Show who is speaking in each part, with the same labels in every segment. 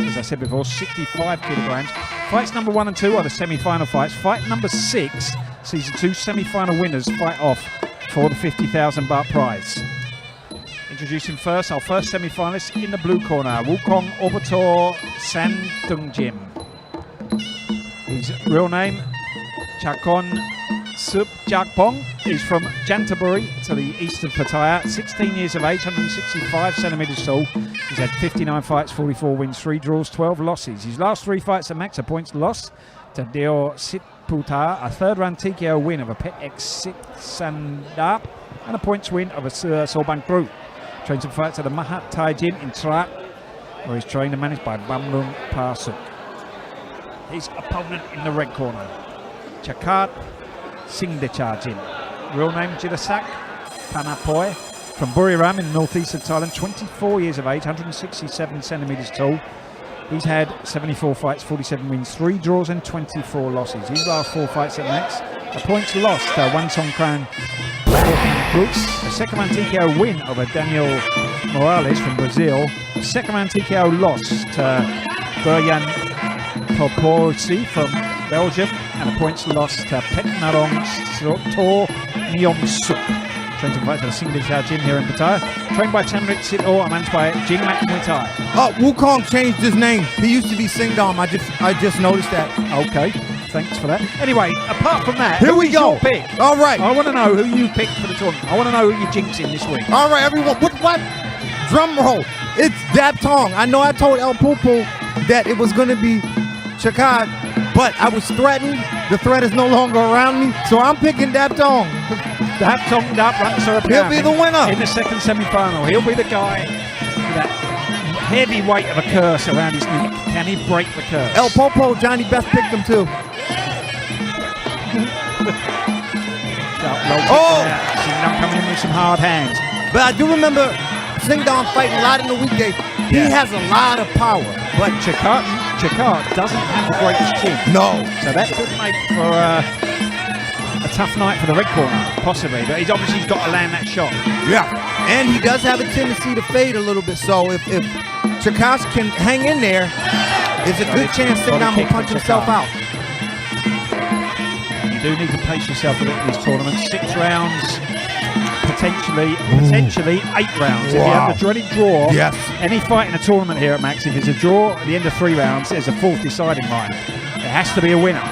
Speaker 1: as I said before, 65 kilograms. Fights number 1 and 2 are the semi-final fights. Fight number 6 sees the 2 semi-final winners fight off for the 50,000 baht prize. Introducing first, our first semi-finalist in the blue corner, Wukong Obator Sandungjim. His real name, Chakon Subjakpong. He's from Jantaburi to the east of Pattaya. 16 years of age, 165 centimetres tall. He's had 59 fights, 44 wins, 3 draws, 12 losses. His last 3 fights at max are points lost to Deo Sitputa, a third-round TKO win of a Pet X Sandap, and a points win of a Sorban Group. Trains and fights at the Muay Thai Gym in Trak, where he's trained and managed by Bamlung Parsuk. His opponent in the red corner, Chakat Singdechajin. Real name Jidasak Panapoy, from Buriram in the northeast of Thailand, 24 years of age, 167 centimetres tall. He's had 74 fights, 47 wins, 3 draws and 24 losses. His last 4 fights at max, a points lost to Wan Songkran Brooks, a second round TKO win over Daniel Morales from Brazil, a second round TKO loss to Berjan Poporsi from Belgium, and a points loss to Petnarong Tor Nyomsuk. Trains and fights at the Singdechar Gym here in Pattaya. Trained by Chamrit Sito and managed by Jingmak Muay Thai.
Speaker 2: Wukong changed his name. He used to be Singdam. I just noticed that.
Speaker 1: Okay, thanks for that. Anyway, apart from that,
Speaker 2: here we go.
Speaker 1: Your pick?
Speaker 2: All right.
Speaker 1: I want to know who you picked for the tournament. I want to know who you're jinxing this week.
Speaker 2: All right, everyone. What? Drum roll. It's Dap Tong. I know I told El Popo that it was going to be Chakat, but I was threatened. The threat is no longer around me, so I'm picking Dap Tong.
Speaker 1: Dap Tong Dap
Speaker 2: He'll be the winner
Speaker 1: in the second semi-final. He'll be the guy with that heavy weight of a curse around his neck. Can he break the curse?
Speaker 2: El Popo, Johnny Best picked him too.
Speaker 1: Singdam coming in with some hard hands.
Speaker 2: But I do remember Singdam fighting a lot in the weekday. He has a lot of power.
Speaker 1: But Chakat doesn't have the greatest chin.
Speaker 2: No.
Speaker 1: So that could make for a tough night for the red corner, possibly. But he's obviously got to land that shot.
Speaker 2: Yeah. And he does have a tendency to fade a little bit. So if Chakat can hang in there, there's a good chance Singdam will punch himself out.
Speaker 1: You do need to pace yourself a bit in these tournaments. 6 rounds, potentially 8 rounds. Wow. If you have the dreaded draw,
Speaker 2: yes.
Speaker 1: Any fight in a tournament here at Max, if it's a draw at the end of 3 rounds, there's a 4th deciding line. It has to be a winner.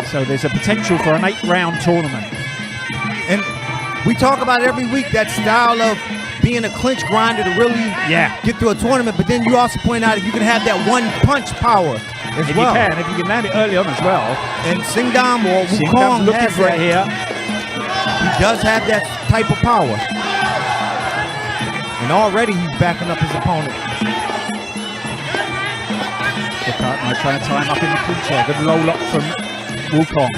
Speaker 1: So there's a potential for an 8-round tournament.
Speaker 2: And we talk about it every week, that style of being a clinch grinder to really get through a tournament, but then you also point out that you can have that one punch power as well.
Speaker 1: If you can land it early on as well.
Speaker 2: And Singdam or Wukong
Speaker 1: looking for it here.
Speaker 2: He does have that type of power. And already he's backing up his opponent.
Speaker 1: Chakat trying to tie him up in the clinch there. Good low lock from Wukong.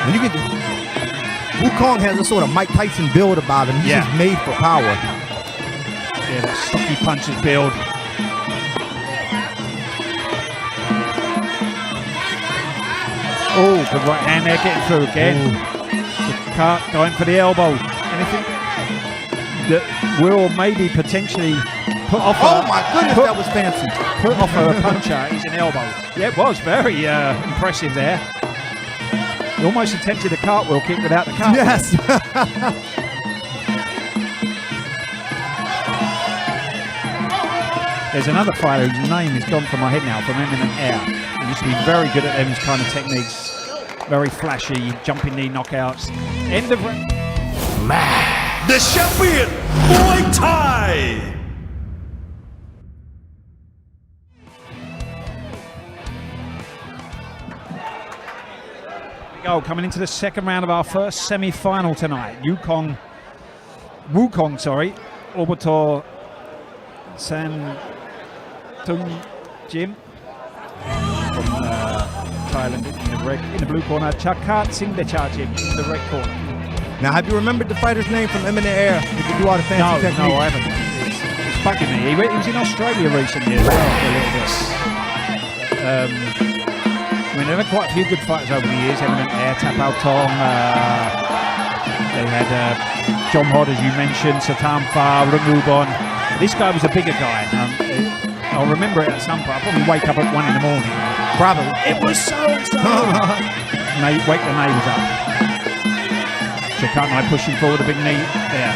Speaker 2: And you can Wukong has a sort of Mike Tyson build about him. He's just made for power.
Speaker 1: Yeah, that stocky punches build. Oh, good right hand there, getting through again. Chakat going for the elbow. Anything that will maybe potentially put off.
Speaker 2: Oh my goodness, that was fancy.
Speaker 1: Put off a puncher is an elbow. Yeah, it was very impressive there. He almost attempted a cartwheel kick without the cartwheel.
Speaker 2: Yes.
Speaker 1: There's another fighter whose name has gone from my head now, from Eminent Air. He used to be very good at those kind of techniques. Very flashy, jumping knee knockouts. End of round.
Speaker 3: The champion, Muay Thai.
Speaker 1: Coming into the second round of our first semi-final tonight. Wukong, Obator Sandungjim from Thailand in the blue corner. Chakat Singdechajin in the red corner.
Speaker 2: Now, have you remembered the fighter's name from Eminent Air? Did you do all the fancy techniques?
Speaker 1: No, I haven't. It's bugging me. He was in Australia recently as well for a little bit. I mean, there have quite a few good fighters over the years. Eminent Air, Tapao Tong. They had John Hod, as you mentioned, Satam Fa, Rungubon. This guy was a bigger guy. I'll remember it at some point. I'll probably wake up at 1 in the morning.
Speaker 2: Probably.
Speaker 3: It was so and so.
Speaker 1: Wake the neighbours up. Chakatnai pushing forward a big knee there.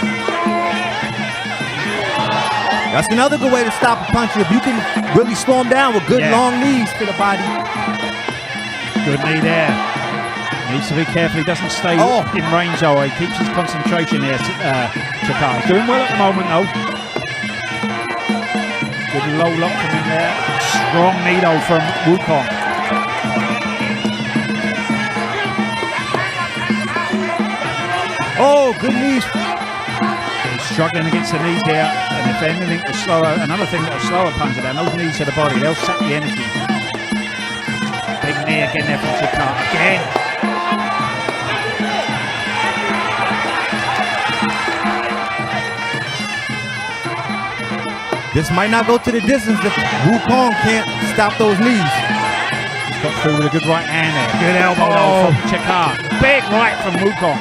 Speaker 2: That's another good way to stop a puncher. If you can really slow him down with good long knees to the body.
Speaker 1: Good knee there. Needs to be careful. He doesn't stay in range though. He keeps his concentration there. Chakatnai. He's doing well at the moment though. Good low lock from him there. Strong knee though from Wukong.
Speaker 2: Oh, good knees.
Speaker 1: He's struggling against the knees here. And if anything will slow, another thing that will slow a puncher down, those knees to the body, they'll sap the energy. Big knee again there from Chakatnai. Again.
Speaker 2: This might not go to the distance if Wukong can't stop those knees.
Speaker 1: He's got through with a good right hand there. Good elbow though from Chakatnai. Big right from Wukong.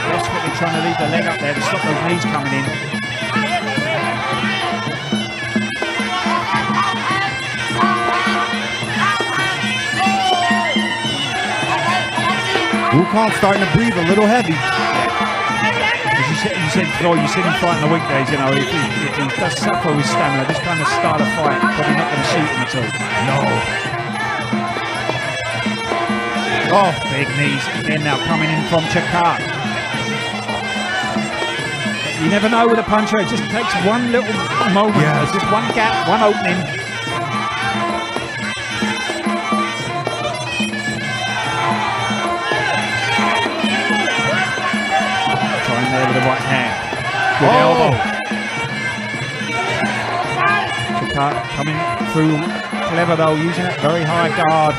Speaker 1: Desperately trying to leave the leg up there to stop those knees coming in.
Speaker 2: Wukong starting to breathe a little heavy.
Speaker 1: You said before, you see him fight in the weekdays, you know, if he does suffer with stamina, this kind of style of fight, probably not going to suit him at all.
Speaker 2: No.
Speaker 1: Oh, big knees again now coming in from Chakatnai. You never know with a puncher, it just takes one little moment.
Speaker 2: Yeah.
Speaker 1: There's just one gap, one opening. Trying there with the right hand. Good elbow. Chakatnai coming through clever though, using it very high guard.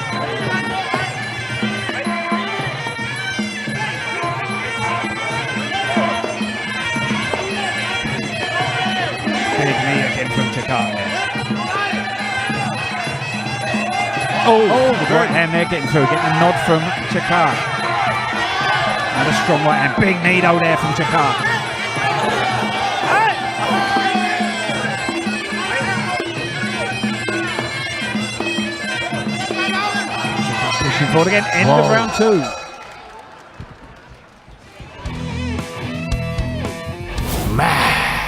Speaker 1: Big knee again from Chakatnai. Oh, the right hand there getting through, getting a nod from Chakatnai. Another strong right hand, big knee though there from Chakatnai. Pushing forward again, end of round 2.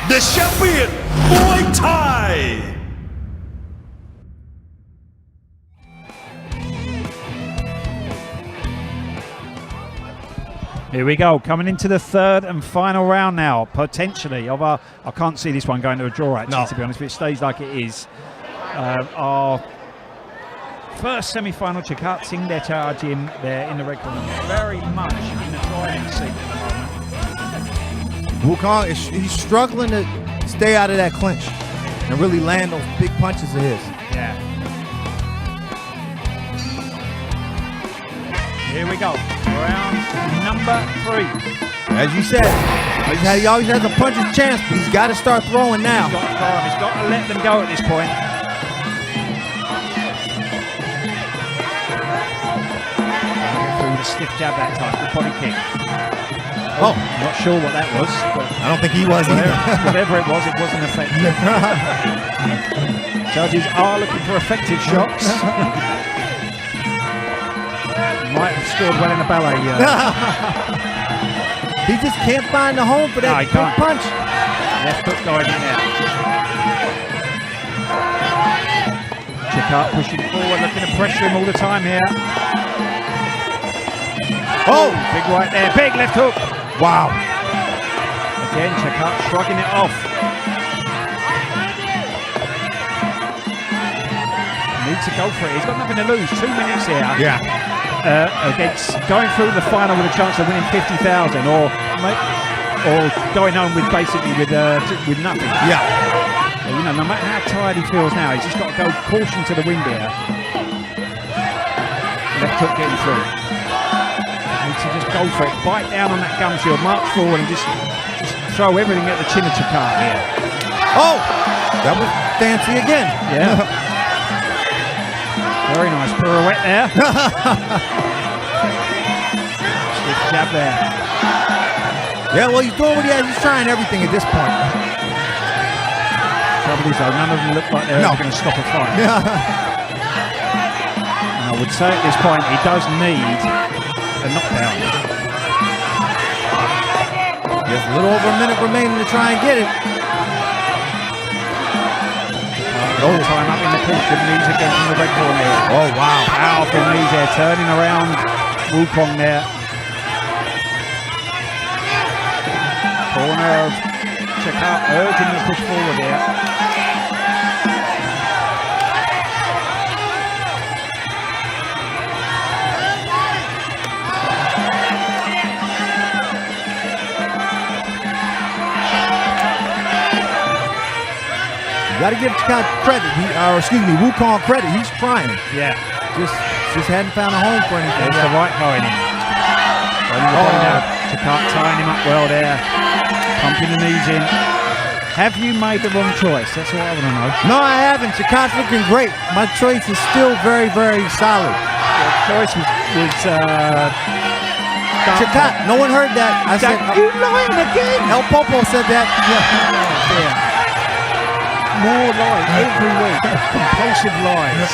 Speaker 3: The champion, Muay Thai.
Speaker 1: Here we go, coming into the third and final round now, potentially. Of our, I can't see this one going to a draw actually, to be honest, if it stays like it is. Our first semi-final, Chakatnai Singh, they're charging there in the red corner, very much in the driving seat at the moment.
Speaker 2: Wukong, he's struggling to stay out of that clinch and really land those big punches of his.
Speaker 1: Yeah. Here we go, round number 3.
Speaker 2: As you said, he always has a puncher's chance, but he's got to start throwing now.
Speaker 1: He's got to let them go at this point. Through the stiff jab that time, the body kick.
Speaker 2: Oh,
Speaker 1: not sure what that was. But
Speaker 2: I don't think he was either.
Speaker 1: Whatever it wasn't effective. Judges are looking for effective shots. Might have scored well in the ballet.
Speaker 2: He just can't find the home for that big punch.
Speaker 1: Left hook going in there. Chakatnai pushing forward, looking to pressure him all the time here. Oh, big right there, big left hook.
Speaker 2: Wow.
Speaker 1: Again, Chakatnai shrugging it off. Needs to go for it. He's got nothing to lose. 2 minutes here.
Speaker 2: Yeah.
Speaker 1: Against going through the final with a chance of winning 50,000, or going home with basically with nothing.
Speaker 2: Yeah.
Speaker 1: So, you know, no matter how tired he feels now, he's just got to go caution to the wind here. Left hook getting through. Needs to just go for it, bite down on that gum shield, march forward and just throw everything at the chin of Chakatnai here.
Speaker 2: Oh, that was fancy again.
Speaker 1: Yeah. Very nice pirouette there. Stiff jab there.
Speaker 2: Yeah, well, he's doing what he has. He's trying everything at this point.
Speaker 1: trouble is, though, none of them look like they're ever going to stop a fight. And I would say at this point, he does need a knockdown.
Speaker 2: Just a little over a minute remaining to try and get it.
Speaker 1: All the time up in the pinch with knees again from the red corner there.
Speaker 2: Oh, wow.
Speaker 1: Powerful knees there, turning around Wukong there. Corner of Chakar urging the push forward there.
Speaker 2: You got to give Chakar credit. Wukong credit. He's trying.
Speaker 1: Yeah.
Speaker 2: Just hadn't found a home for anything.
Speaker 1: There's the right going in. Chakar tying him up well there. Pumping the knees in. Have you made the wrong choice? That's what I want to know.
Speaker 2: No, I haven't. Chakar's looking great. My choice is still very, very solid.
Speaker 1: Your choice was
Speaker 2: Chakar. No one heard that. I said,
Speaker 1: you lying again?
Speaker 2: El Popo said that.
Speaker 1: Yeah. More lies every week. Compulsive lies.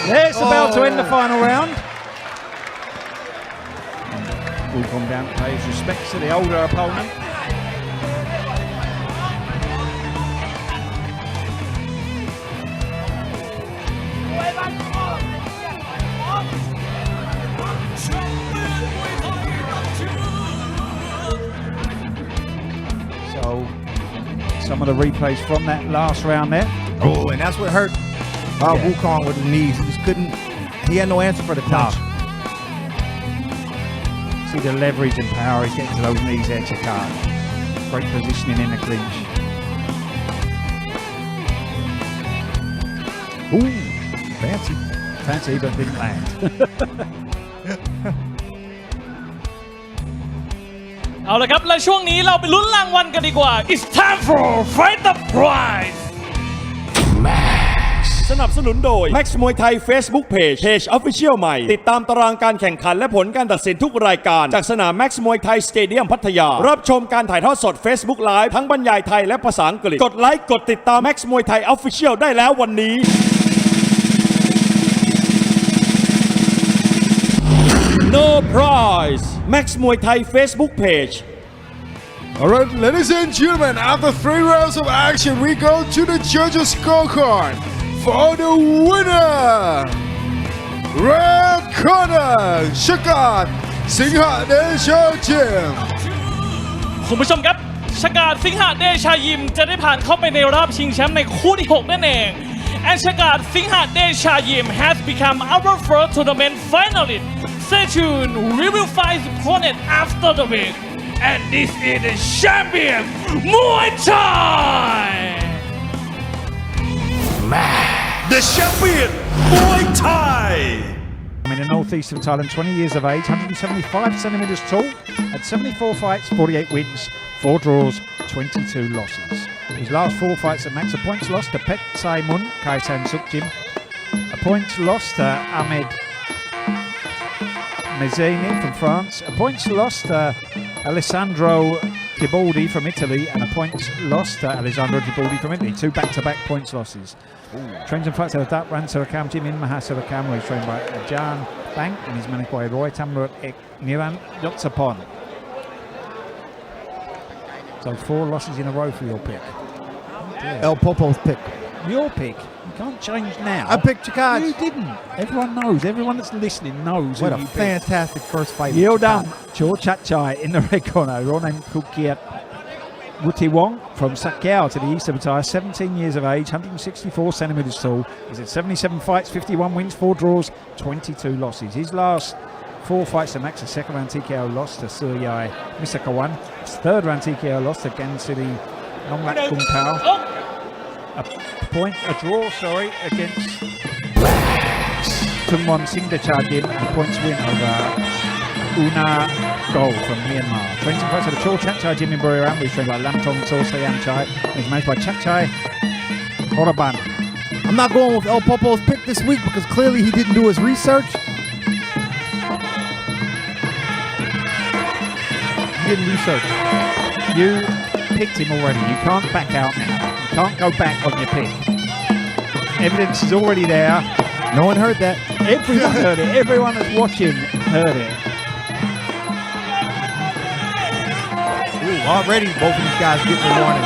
Speaker 1: There's the bell to end the final round. We'll come down to pay his respects to the older opponent. So, some of the replays from that last round there.
Speaker 2: Oh, and that's what hurt Wukong with the knees. He just couldn't. He had no answer for the punch.
Speaker 1: See the leverage and power he's getting to those knees there, Chakar. Great positioning in the clinch.
Speaker 2: Ooh, fancy.
Speaker 1: Fancy, but didn't land.
Speaker 4: เอาละครับและช่วงนี้เราไปลุ้นรางวัลกันดีกว่า It's time for Fight the Prize
Speaker 3: สนับสนุนโดย Max มวยไทย Facebook Page Official ใหม่ติดตามตารางการแข่งขันและผลการตัดสินทุกรายการจากสนาม Max มวยไทยสเตเดียมพัทยารับชมการถ่ายทอดสด Facebook Live ทั้งบรรยายไทยและภาษาอังกฤษกดไลค์กดติดตาม Max มวยไทย Official ได้แล้ววันนี้ No prize Max มวยไทย Facebook Page
Speaker 5: Alright, ladies and gentlemen, after 3 rounds of action, we go to the judges' scorecard for the winner. Red corner, Shakat Singha Jim.
Speaker 4: คุณผู้ชมครับชกาดสิงหเดชายิมจะได้ผ่านเข้าไปในรอบชิงแชมป์ในคู่ที่ 6 นั่นเอง and ชกาดสิงหเดชายิม has become our first tournament finalist. Stay tuned, we will find his opponent after the week. And this is the champion, Muay Thai!
Speaker 3: The champion Muay Thai
Speaker 1: I'm in the northeast of Thailand, 20 years of age, 175 centimetres tall, had 74 fights, 48 wins, 4 draws, 22 losses. His last 4 fights at max, a points lost to Pek Sai Mun, Kai San Suk Jim, a points lost to Ahmed Mezzini from France, a points lost to Alessandro Tibaldi from Italy, and a points lost to Alessandro Tibaldi from Italy. 2 back-to-back points losses. Trains and fights out of Dat Ran Sarakam, Jimin Mahasarakam, where he's trained by Jan Bank and he's managed by Roy Tamrat Ek Niran Yotsapon. So 4 losses in a row for your pick.
Speaker 2: El Popo's pick.
Speaker 1: Your pick. You can't change now.
Speaker 2: I picked Chakar.
Speaker 1: You didn't. Everyone knows. Everyone that's listening knows.
Speaker 2: What
Speaker 1: who
Speaker 2: a
Speaker 1: you picked.
Speaker 2: fantastic first fight.
Speaker 1: Yildam Chor Chatchai in the red corner. Ronan Kukiat Wuti Wong from Sakyao to the east of Pattaya, 17 years of age, 164 centimetres tall. He's had 77 fights, 51 wins, 4 draws, 22 losses. His last 4 fights to max, a second round TKO loss to Suryai Misakawan. His third round TKO loss to Gansiri Nonglat Kung Pao. A draw, against Tungwon Singdachadin, and a points win over Una Gol from Myanmar. Trains and fights at the Chor Chatchai Gym in Buriram, where he's trained by Lamtong So Sayam Chai, and he's managed by Chatchai Horaban.
Speaker 2: I'm not going with El Popo's pick this week because clearly he didn't do his research. He didn't research.
Speaker 1: You picked him already. You can't back out now. You can't go back on your pick. Evidence is already there.
Speaker 2: No one heard that.
Speaker 1: Everyone heard it. Everyone that's watching heard it.
Speaker 2: Ooh, already both of these guys getting the warning.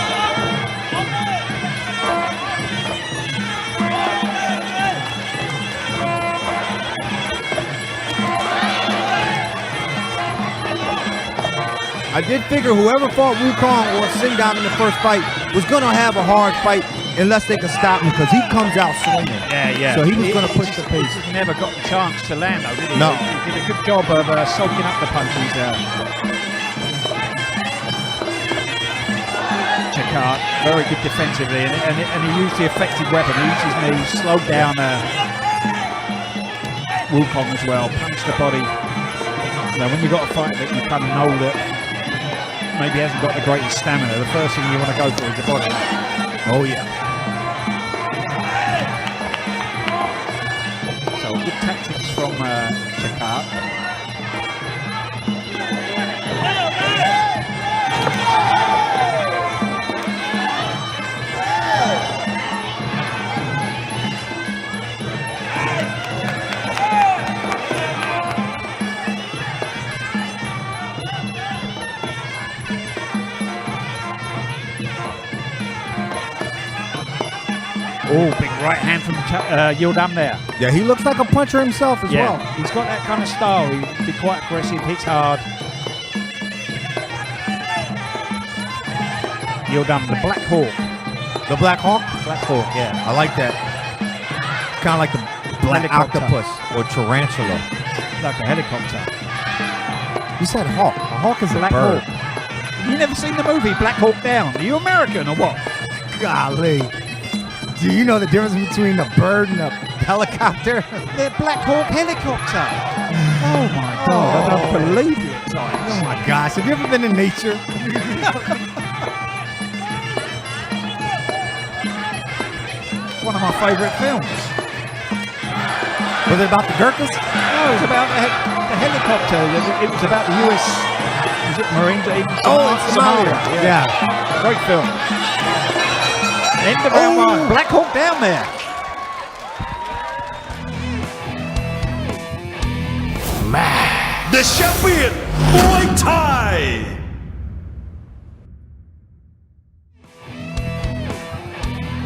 Speaker 2: I did figure whoever fought Wukong or Singdam in the first fight was going to have a hard fight unless they could stop him because he comes out swinging.
Speaker 1: Yeah.
Speaker 2: So he was going to push the pace.
Speaker 1: He never got the chance to land though, did he?
Speaker 2: No.
Speaker 1: He did a good job of soaking up the punches. Chakar, very good defensively, and he used the effective weapon. He used his knees, slowed down Wukong as well, punched the body. Now, when you've got a fight that you kind of know that maybe hasn't got the greatest stamina, the first thing you want to go for is the body.
Speaker 2: Oh, yeah.
Speaker 1: So good tactics from Chakar. Oh, big right hand from Yildam there.
Speaker 2: Yeah, he looks like a puncher himself as well.
Speaker 1: He's got that kind of style. He can be quite aggressive, hits hard. Yildam, the Black Hawk.
Speaker 2: The Black Hawk?
Speaker 1: Black Hawk, yeah.
Speaker 2: I like that. Kind of like the black
Speaker 1: Helicopter.
Speaker 2: octopus or tarantula.
Speaker 1: Like a helicopter.
Speaker 2: You said hawk. A hawk is a
Speaker 1: Black
Speaker 2: bird.
Speaker 1: Hawk. You never seen the movie Black Hawk Down? Are you American or what?
Speaker 2: Golly. Do you know the difference between a bird and a helicopter?
Speaker 1: The Black Hawk helicopter. Oh my God, I don't believe you at times.
Speaker 2: Oh my gosh, have you ever been in nature?
Speaker 1: It's one of my favourite films.
Speaker 2: Was it about the Gurkhas?
Speaker 1: No, it was about the helicopter. It was about the US, was it Marines?
Speaker 2: Somalia. Yeah.
Speaker 1: Great film. End of round one. Black Hawk down there.
Speaker 3: The champion Muay Thai.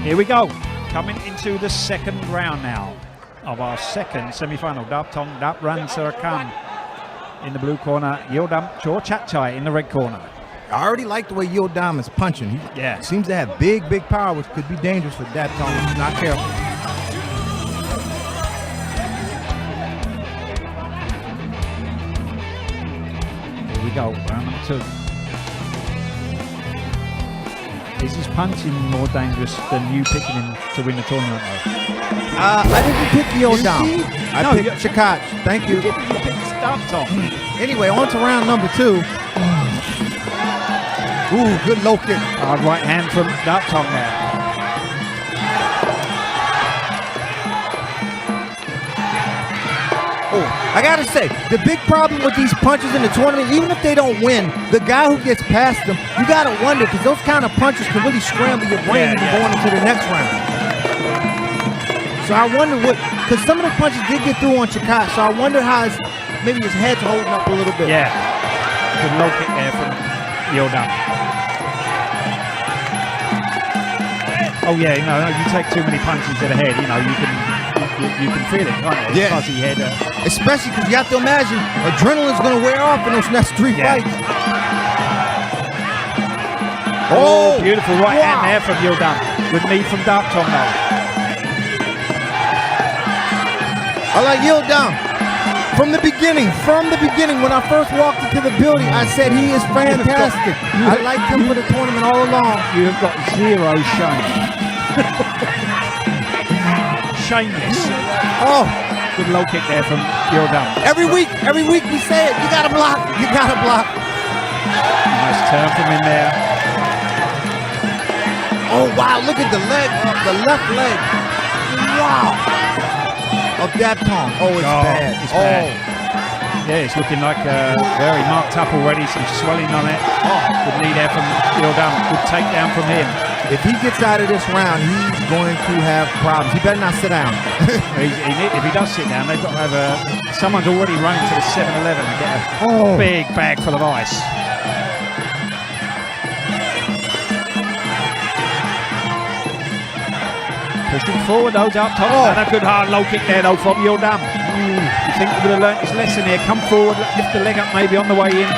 Speaker 1: Here we go. Coming into the second round now of our second semi-final. Dap Tong, Dap Ran Sarakan in the blue corner. Yildam Chor Chat Chai in the red corner.
Speaker 2: I already like the way Yildam is punching. He seems to have big power, which could be dangerous for Dap Tong if he's not careful.
Speaker 1: Here we go, round number two. Is his punching more dangerous than you picking him to win the tournament though?
Speaker 2: I didn't pick Yildam. I
Speaker 1: No,
Speaker 2: picked Chakach. Thank you.
Speaker 1: You picked Dap Tong.
Speaker 2: Anyway, on to round number two. Ooh, good low kick.
Speaker 1: Hard right hand from Dap Tong there.
Speaker 2: Oh, I gotta say, the big problem with these punches in the tournament, even if they don't win, the guy who gets past them, you gotta wonder, because those kind of punches can really scramble your brain going into the next round. So I wonder because some of the punches did get through on Chakach, so I wonder how maybe his head's holding up a little bit.
Speaker 1: Yeah. Good low kick there from Yildam. Oh yeah, you take too many punches to the head, you can feel it, can't you?
Speaker 2: Yeah.
Speaker 1: Fuzzy head.
Speaker 2: Especially because you have to imagine adrenaline's going to wear off in those next three fights.
Speaker 1: Oh, beautiful right hand there from Yildam. Good knee from Dap Tong though.
Speaker 2: I like Yildam. From the beginning, when I first walked into the building, I said he is fantastic. I liked him for the tournament all along.
Speaker 1: You have got zero shame. Shameless.
Speaker 2: Oh,
Speaker 1: good low kick there from Yildam.
Speaker 2: Every week we say it. You gotta block.
Speaker 1: Nice turn from him there.
Speaker 2: Oh wow, look at the leg, the left leg. Wow. Of Dap Tong. Oh, it's bad.
Speaker 1: It's bad. Yeah, it's looking like very marked up already. Some swelling on it. Good knee there from Yildam. Good takedown from him.
Speaker 2: If he gets out of this round, he's going to have problems. He better not sit down.
Speaker 1: If he does sit down, they've got to have someone's already running to the 7-Eleven and get a big bag full of ice. Pushing forward, though, up top. And a good hard low kick there, though, from Yildam. You think he would have learnt his lesson here. Come forward, lift the leg up maybe on the way in.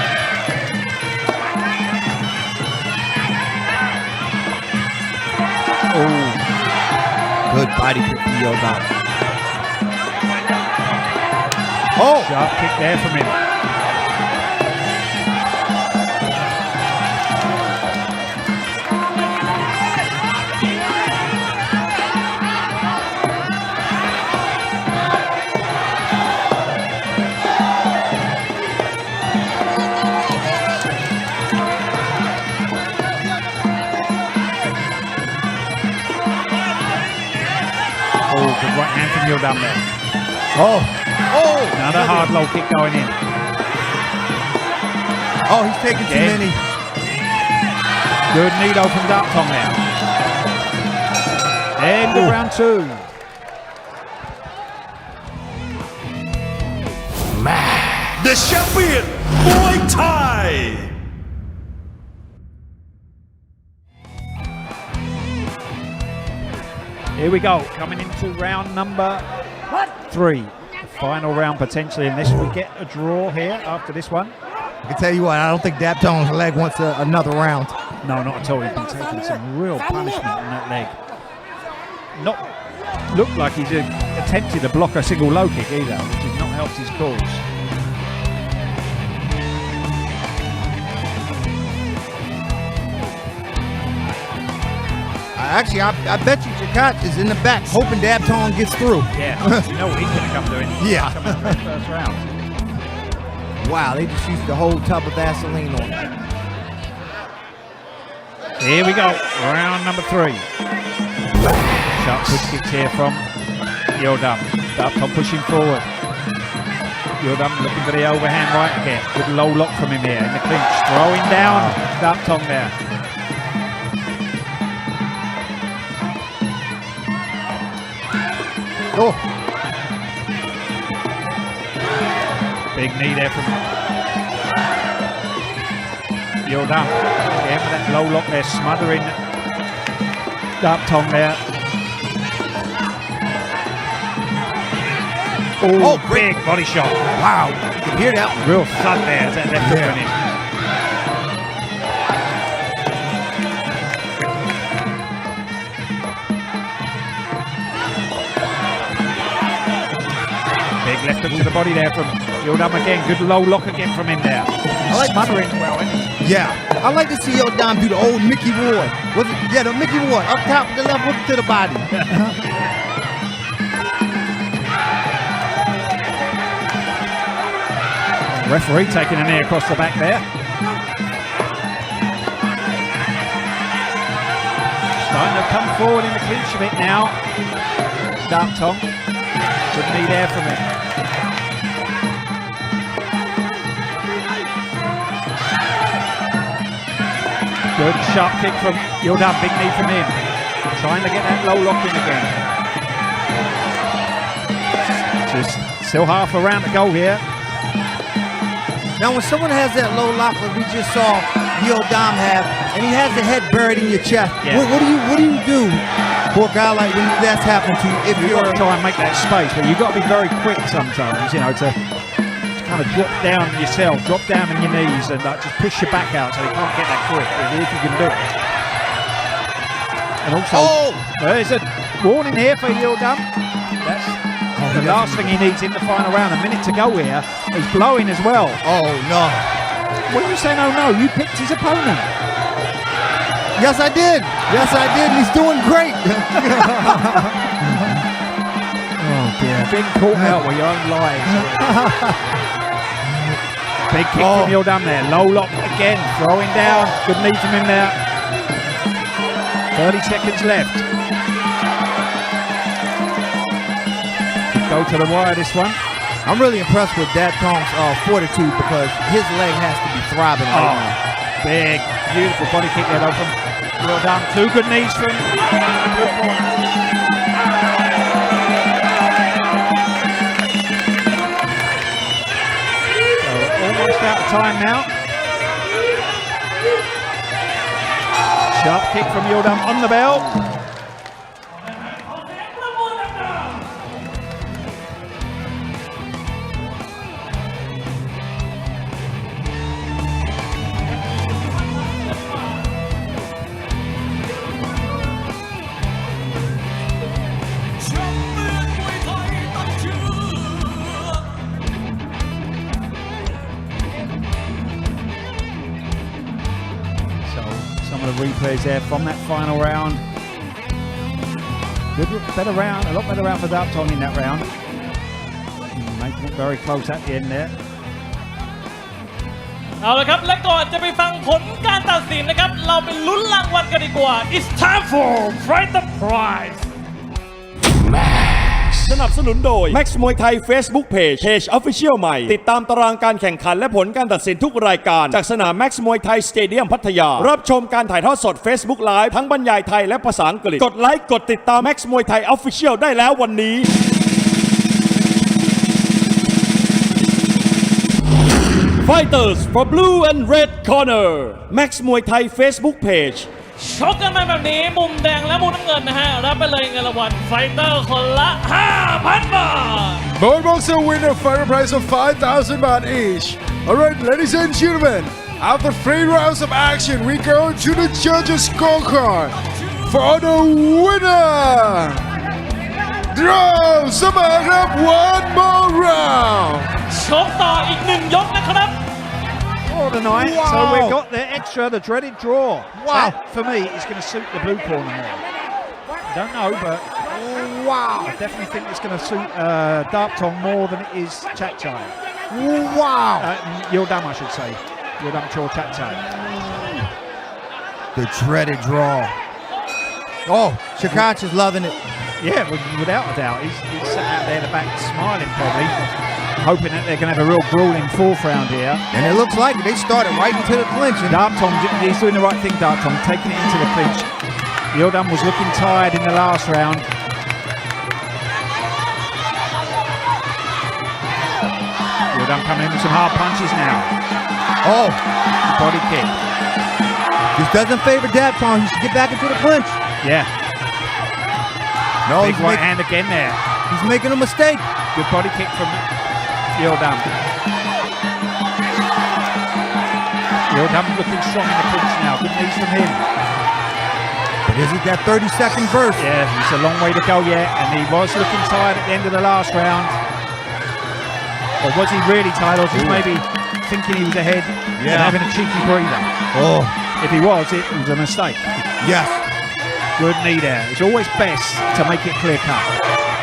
Speaker 1: Oh,
Speaker 2: good body kick from Yildam.
Speaker 1: Oh, sharp kick there from him. Good right hand from Yildam there. Another hard low kick going in.
Speaker 2: Oh, he's taking too many.
Speaker 1: Good needle from Dartong now. End of round two.
Speaker 3: The champion Muay Thai
Speaker 1: Here we go, coming into round number 3. Final round potentially, unless we get a draw here after this one.
Speaker 2: I can tell you what, I don't think Daptong's leg wants another round.
Speaker 1: No, not at all. He's been taking some real punishment on that leg. Not looked like he's attempted to block a single low kick either, which has not helped his cause.
Speaker 2: Actually, I bet you Jakat is in the back hoping Daptong gets through.
Speaker 1: Yeah, you know what he's going to come doing.
Speaker 2: Yeah.
Speaker 1: Coming through the first round.
Speaker 2: Wow, they just used the whole tub of Vaseline on it.
Speaker 1: Here we go, round number 3. Sharp push kicks here from Yildam. Dartong pushing forward. Yildam looking for the overhand right again. Good low lock from him here in the clinch. Throwing down Dartong there.
Speaker 2: Oh.
Speaker 1: Big knee there from Yildam. Again with that low lock there, smothering Dartong there. Oh, big body shot.
Speaker 2: Wow, you can hear that.
Speaker 1: Real thud there as that left hook went in. Big left hook to the body there from Yildam again. Good low lock again from him there. Smothering well, isn't he?
Speaker 2: Yeah, I like to see Yildam do the old Mickey Ward. Was it? Yeah, the Mickey Ward. Up top with the left hook to the body.
Speaker 1: Referee taking a knee across the back there. Starting to come forward in the clinch a bit now. Dartong. Good knee there from him. Good sharp kick from Yildam. Big knee from him. Trying to get that low lock in again. Just still half a round to go here.
Speaker 2: Now, when someone has that low lock like we just saw Yildam have, and he has the head buried in your chest, what do you do for a guy like when that's happened to you? If
Speaker 1: You've got to try and make that space, but you've got to be very quick sometimes, you know, to kind of drop down yourself, drop down on your knees and just push your back out so you can't get that grip, if you can do it. And also, there's a warning here for Yildam. That's the last thing he needs in the final round. A minute to go here. He's blowing as well.
Speaker 2: Oh, no.
Speaker 1: What are you saying, oh no? You picked his opponent.
Speaker 2: Yes, I did. Yes, I did. He's doing great.
Speaker 1: Oh, dear. Being caught out with your own lies. Big kick from Yildam there. Low lock again. Throwing down. Good knee from him there. 30 seconds left. Go to the wire this one.
Speaker 2: I'm really impressed with Daptong's fortitude because his leg has to be throbbing right now.
Speaker 1: Big, beautiful body kick there though from Well done. Two good knees from so almost out of time now. Sharp kick from Yildam on the bell. Some of the replays there from that final round. Good, better round, a lot better round for Daptong in that round. Making it very close at the end there.
Speaker 4: เอาละครับและก่อนจะไปฟังผลการตัดสินนะครับเราไปลุ้นรางวัลกันดีกว่า It's time for Fight the Prize
Speaker 3: สนับสนุนโดย Max มวยไทย Facebook Page Official ใหม่ติดตามตารางการแข่งขันและผลการตัดสินทุกรายการจากสนาม Max มวยไทยสเตเดียมพัทยารับชมการถ่ายทอดสด Facebook Live ทั้งบรรยายไทยและภาษาอังกฤษกดไลค์กดติดตาม Max มวยไทย Official ได้แล้ววันนี้ Fighters for blue and red corner Max มวยไทย Facebook Page
Speaker 4: ชกกันมาแบบนี้มุมแดงและมุมน้ำเงินนะฮะรับไปเลยเงินรางวัลไฟเตอร์คนละ 5,000 บาท
Speaker 5: Both boxer winner fighter prize of 5,000 baht each. Alright, ladies and gentlemen, after 3 rounds of action, we go to the judges' scorecard for the winner. Draw Samagap one more round.
Speaker 4: ชกต่ออีก1ยกนะครับ
Speaker 1: Oh, tonight.
Speaker 2: Wow.
Speaker 1: So we've got the extra, the dreaded draw.
Speaker 2: Wow.
Speaker 1: That, for me, is going to suit the blue corner more. Don't know, but
Speaker 2: Wow.
Speaker 1: I definitely think it's going to suit Daptong more than it is Chatchai.
Speaker 2: Wow.
Speaker 1: Yildam, I should say. Yildam Chor Chatchai.
Speaker 2: The dreaded draw. Oh, Shakach is loving it.
Speaker 1: Yeah, without a doubt. He's sat out there in the back smiling probably, hoping that they're going to have a real grueling 4th round here.
Speaker 2: And it looks like they started right into the clinch. And
Speaker 1: Daptong, he's doing the right thing, Daptong, taking it into the clinch. Yildam was looking tired in the last round. Yildam coming in with some hard punches now.
Speaker 2: oh,
Speaker 1: Body kick.
Speaker 2: this doesn't favor Daptong. He should get back into the clinch.
Speaker 1: Yeah,
Speaker 2: No,
Speaker 1: big right hand again there.
Speaker 2: he's making a mistake.
Speaker 1: Good body kick from Yildam. Yildam looking strong in the clinch now. Good knees from him.
Speaker 2: But is it that 30-second burst?
Speaker 1: Yeah, it's a long way to go yet, and he was looking tired at the end of the last round. Or was he really tired, or just maybe thinking he was ahead and having a cheeky breather?
Speaker 2: Oh,
Speaker 1: If he was, it was a mistake.
Speaker 2: yes.
Speaker 1: Good knee there. It's always best to make it clear cut.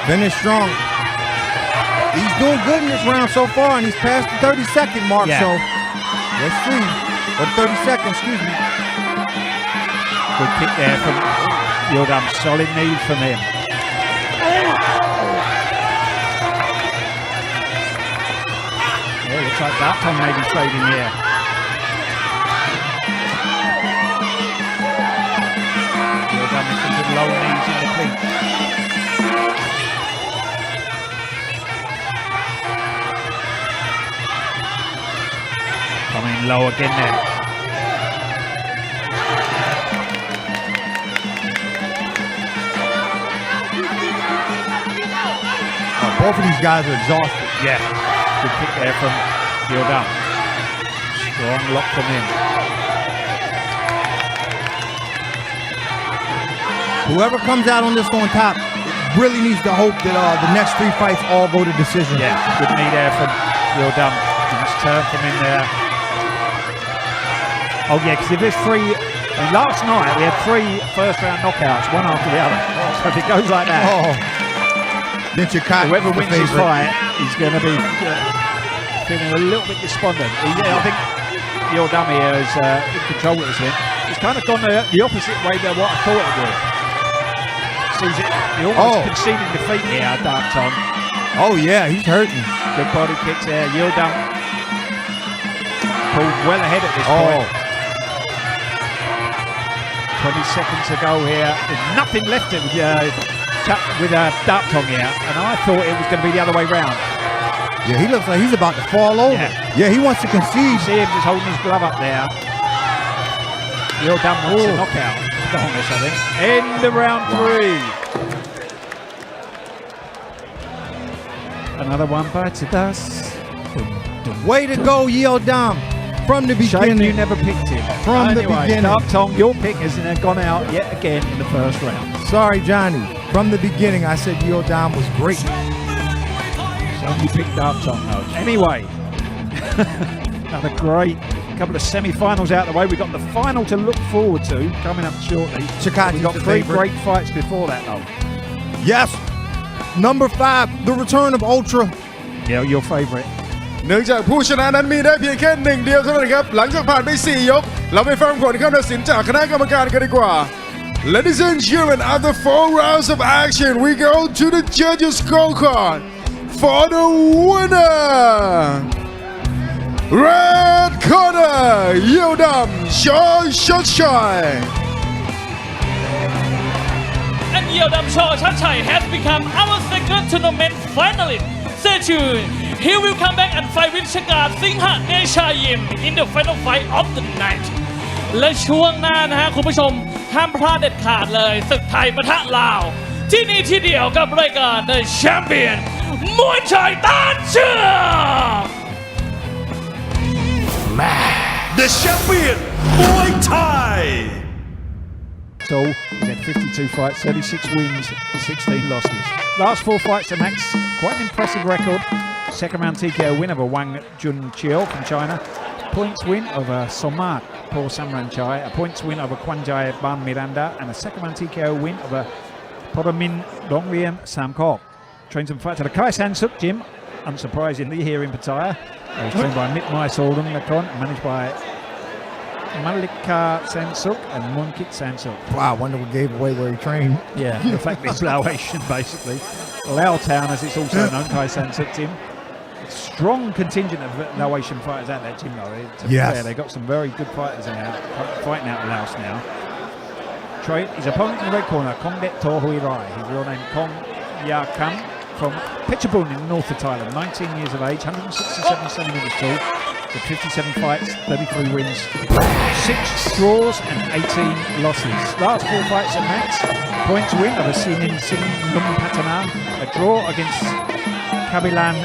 Speaker 2: Finish strong. He's doing good in this round so far, and he's past the 30-second mark.
Speaker 1: Yeah.
Speaker 2: So let's see. Or 30 seconds, excuse me.
Speaker 1: Good kick there from Yildam. Solid knee from him. Yeah, looks like Daptong may be trading here. Yildam with some good low knees in the clinch. Coming low again there.
Speaker 2: Both of these guys are exhausted.
Speaker 1: Yeah, good kick there from Yildam. Strong lock from him.
Speaker 2: Whoever comes out on this on top really needs to hope that the next 3 fights all go to decision.
Speaker 1: Yeah, good knee there from Yildam. Nice turn from him there. Oh yeah, because if there's 3, last night we had 3 first-round knockouts, one after the other. So if it goes like that,
Speaker 2: Oh. Then Chicago.
Speaker 1: whoever wins this fight is going to be feeling a little bit despondent. I think Yildam here is in control of this thing. It's kind of gone the opposite way than what I thought it would. Sees it, you're almost conceding defeat here, Daptong.
Speaker 2: Oh yeah, he's hurting.
Speaker 1: Good body kicks there. Yildam pulled well ahead at this point. 20 seconds to go here. There's nothing left with Dart Tong here, and I thought it was going to be the other way round.
Speaker 2: Yeah, he looks like he's about to fall over. Yeah, he wants to concede.
Speaker 1: See him just holding his glove up there. You're done wants a knockout. On this, I think. End of round 3. Another one bites the dust.
Speaker 2: Way to go, Yeodam. From the beginning.
Speaker 1: Shame you never picked him.
Speaker 2: From the beginning.
Speaker 1: Dart Tong, your pick has gone out yet again in the first round.
Speaker 2: Sorry, Johnny. From the beginning, I said Yeodam was great.
Speaker 1: So you picked Dart Tong, though. Anyway, another great couple of semi-finals out of the way. We've got the final to look forward to coming up shortly.
Speaker 2: Chicago's
Speaker 1: We've got 3 great fights before that, though.
Speaker 2: Yes. Number 5, the return of Ultra.
Speaker 1: Yeah, your favourite.
Speaker 5: เนื่องจากผู้ชนะนั้นมีได้เพียงแค่1เดียวเท่านั้นครับหลังจากผ่านไป4ยกเราไปฟังผลการตัดสินจากคณะกรรมการกันดีกว่า Ladies and gentlemen, after 4 rounds of action, we go to the judges' scorecard for the winner. Red corner, Yeodam Choi.
Speaker 4: And Yeodam Choi has become our second tournament finalist. Stay tuned. He will come back and fight with Shagat Singha Nechayim in the final fight of the night. และช่วงหน้านะฮะคุณผู้ชมห้ามพลาดเด็ดขาดเลยศึกไทยปะทะลาวที่นี่ที่เดียวกับรายการ The Champion มวยไทยต้านเชือก
Speaker 3: The Champion มวยไทย
Speaker 1: So he's had 52 fights, 36 wins, 16 losses. Last 4 fights to Max, quite an impressive record. Second round TKO win over Wang Junqiu from China. Points win over Somat Paul Samran Chai. A points win over Kwanjai Ban Miranda. And a second round TKO win over Poramin Donglian Sam Kok. Trains and fights at the Kai Sansuk gym. Unsurprisingly here in Pattaya. He was trained by Mit Mai Soldung Nakon, managed by Malika Sansuk and Munkit Sansuk.
Speaker 2: Wow, I wonder what gave away where he trained.
Speaker 1: Yeah, the fact that it's Laotian basically. Lao Town, as it's also known, Kai Sansuk gym. Strong contingent of Laotian fighters at that gym though.
Speaker 2: Yes.
Speaker 1: They've got some very good fighters in there fighting out in Laos now. His opponent in the red corner, Kongdet Tohui Rai. His real name Kong Ya Kam from Phetchabun in the north of Thailand. 19 years of age, 167 centimeters tall. 57 fights, 33 wins, 6 draws and 18 losses. Last 4 fights at Max. Points win over Sinin Singh Lumpatana. A draw against Kabilan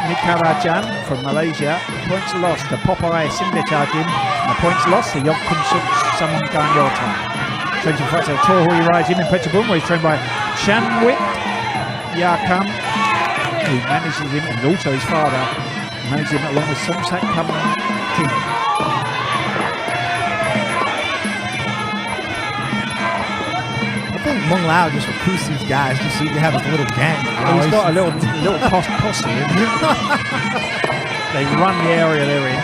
Speaker 1: Nikarajan from Malaysia. Points lost to Popeye Sindechajin. And the points lost to Yokkun Suk Samunkan Yota. Trains and fights at Tohui Rai Gym in Phetchabun, where he's trained by Chanwit Yakam, who manages him, and also his father. Managed him along with Somsak Kaman King.
Speaker 2: I think Mung Lao just recruits these guys just so he can have his little gang.
Speaker 1: He's got a little posse in. They run the area they're in.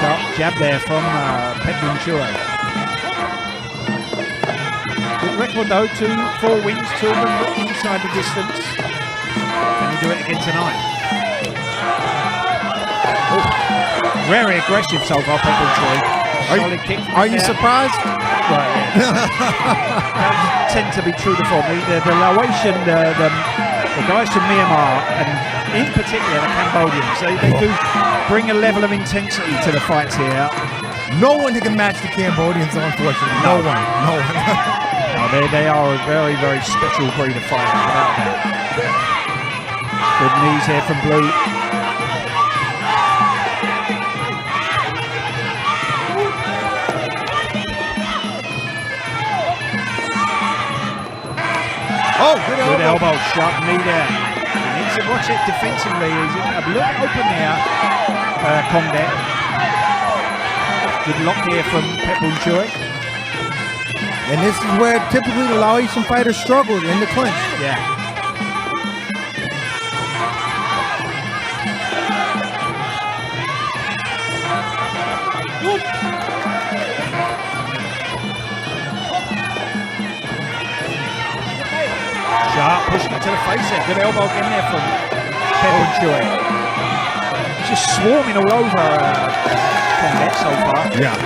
Speaker 1: Sharp jab there from Petun Chure. Good record though, 4 wins, 2 of them inside the distance. Can he do it again tonight? Oh, very aggressive so far, Petun Chure. Solid kick.
Speaker 2: Are you surprised?
Speaker 1: Right, yeah. Tend to be true to form. The Laotian, the guys from Myanmar, and in particular the Cambodians, they do bring a level of intensity to the fights here.
Speaker 2: No one can match the Cambodians, unfortunately. No one.
Speaker 1: No, they are a very, very special breed of fighter, without doubt. Good knees here from Blue.
Speaker 2: Oh, good
Speaker 1: elbow, sharp knee there. He needs to watch it defensively. He's a little open there, Kongdet. Good lock here from Petun Chure.
Speaker 2: And this is where typically the Laotian fighters struggle in the clinch.
Speaker 1: Yeah. Sharp, pushing it to the face there. Good elbow in there from Petun Chure. He's just swarming all over Kongdet so far.
Speaker 2: Yeah.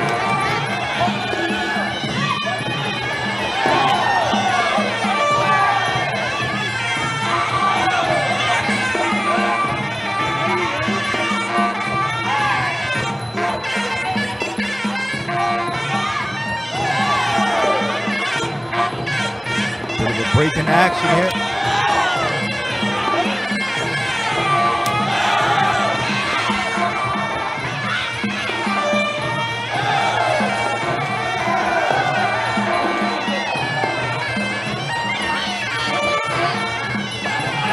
Speaker 2: we're breaking action here.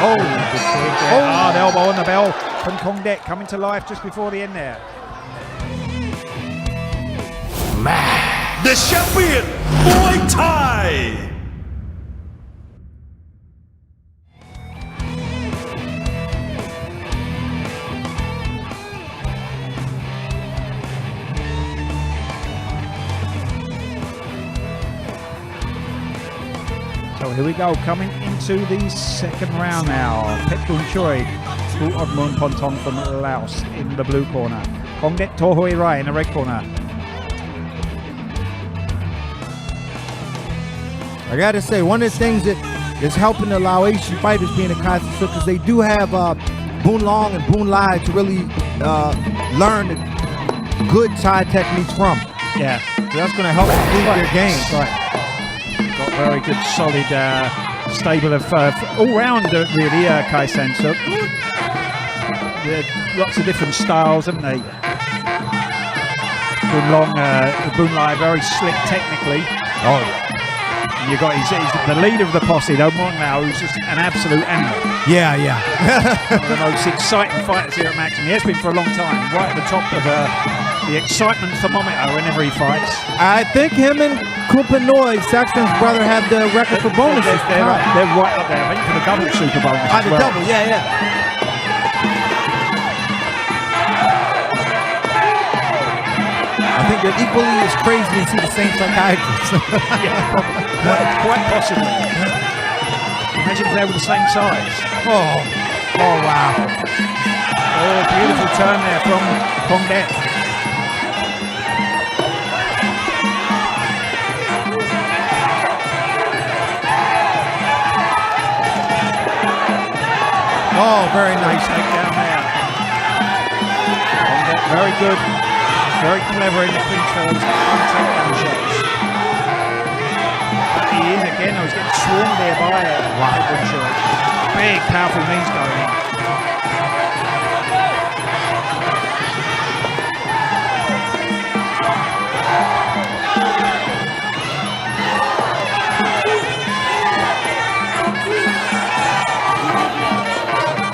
Speaker 1: Oh, the elbow on the bell from Kong Det coming to life just before the end there.
Speaker 3: The champion Muay Thai
Speaker 1: So here we go, coming into the second round now. Pet Bun Choi, Pu Odmun Pontong from Laos in the blue corner. Kong Det Tohoi Rai in the red corner.
Speaker 2: I gotta say, one of the things that is helping the Laotian fighters being in Kazakhstan because they do have Boon Long and Boon Lai to really learn good Thai techniques from.
Speaker 1: Yeah,
Speaker 2: So that's going to help improve their game.
Speaker 1: right. Got very good, solid stable of all-round really, Kai Sansuk. Lots of different styles, haven't they? Boon Long, Boon Lai, very slick technically.
Speaker 2: Oh,
Speaker 1: You got he's the leader of the posse, though. Mong Lao, who's just an absolute animal.
Speaker 2: yeah.
Speaker 1: One of the most exciting fighters here at Maxim. He has been for a long time, right at the top of the excitement thermometer whenever he fights.
Speaker 2: I think him and Kupanoy, Saxon's brother, have the record for bonuses.
Speaker 1: They're right up there. I think for the double super bonus.
Speaker 2: Ah,
Speaker 1: as
Speaker 2: the
Speaker 1: well.
Speaker 2: double, yeah. I think they're equally as crazy and see the same psychiatrist.
Speaker 1: Yeah, quite possibly. Imagine if they were the same size.
Speaker 2: Oh, wow.
Speaker 1: Oh, beautiful turn there from Kong Det.
Speaker 2: Oh, very
Speaker 1: Nice
Speaker 2: nice.
Speaker 1: takedown there. Kong Det, very good. Very clever in the clinch and takedown shots. He is again, I was getting swarmed there by big, powerful knees going in.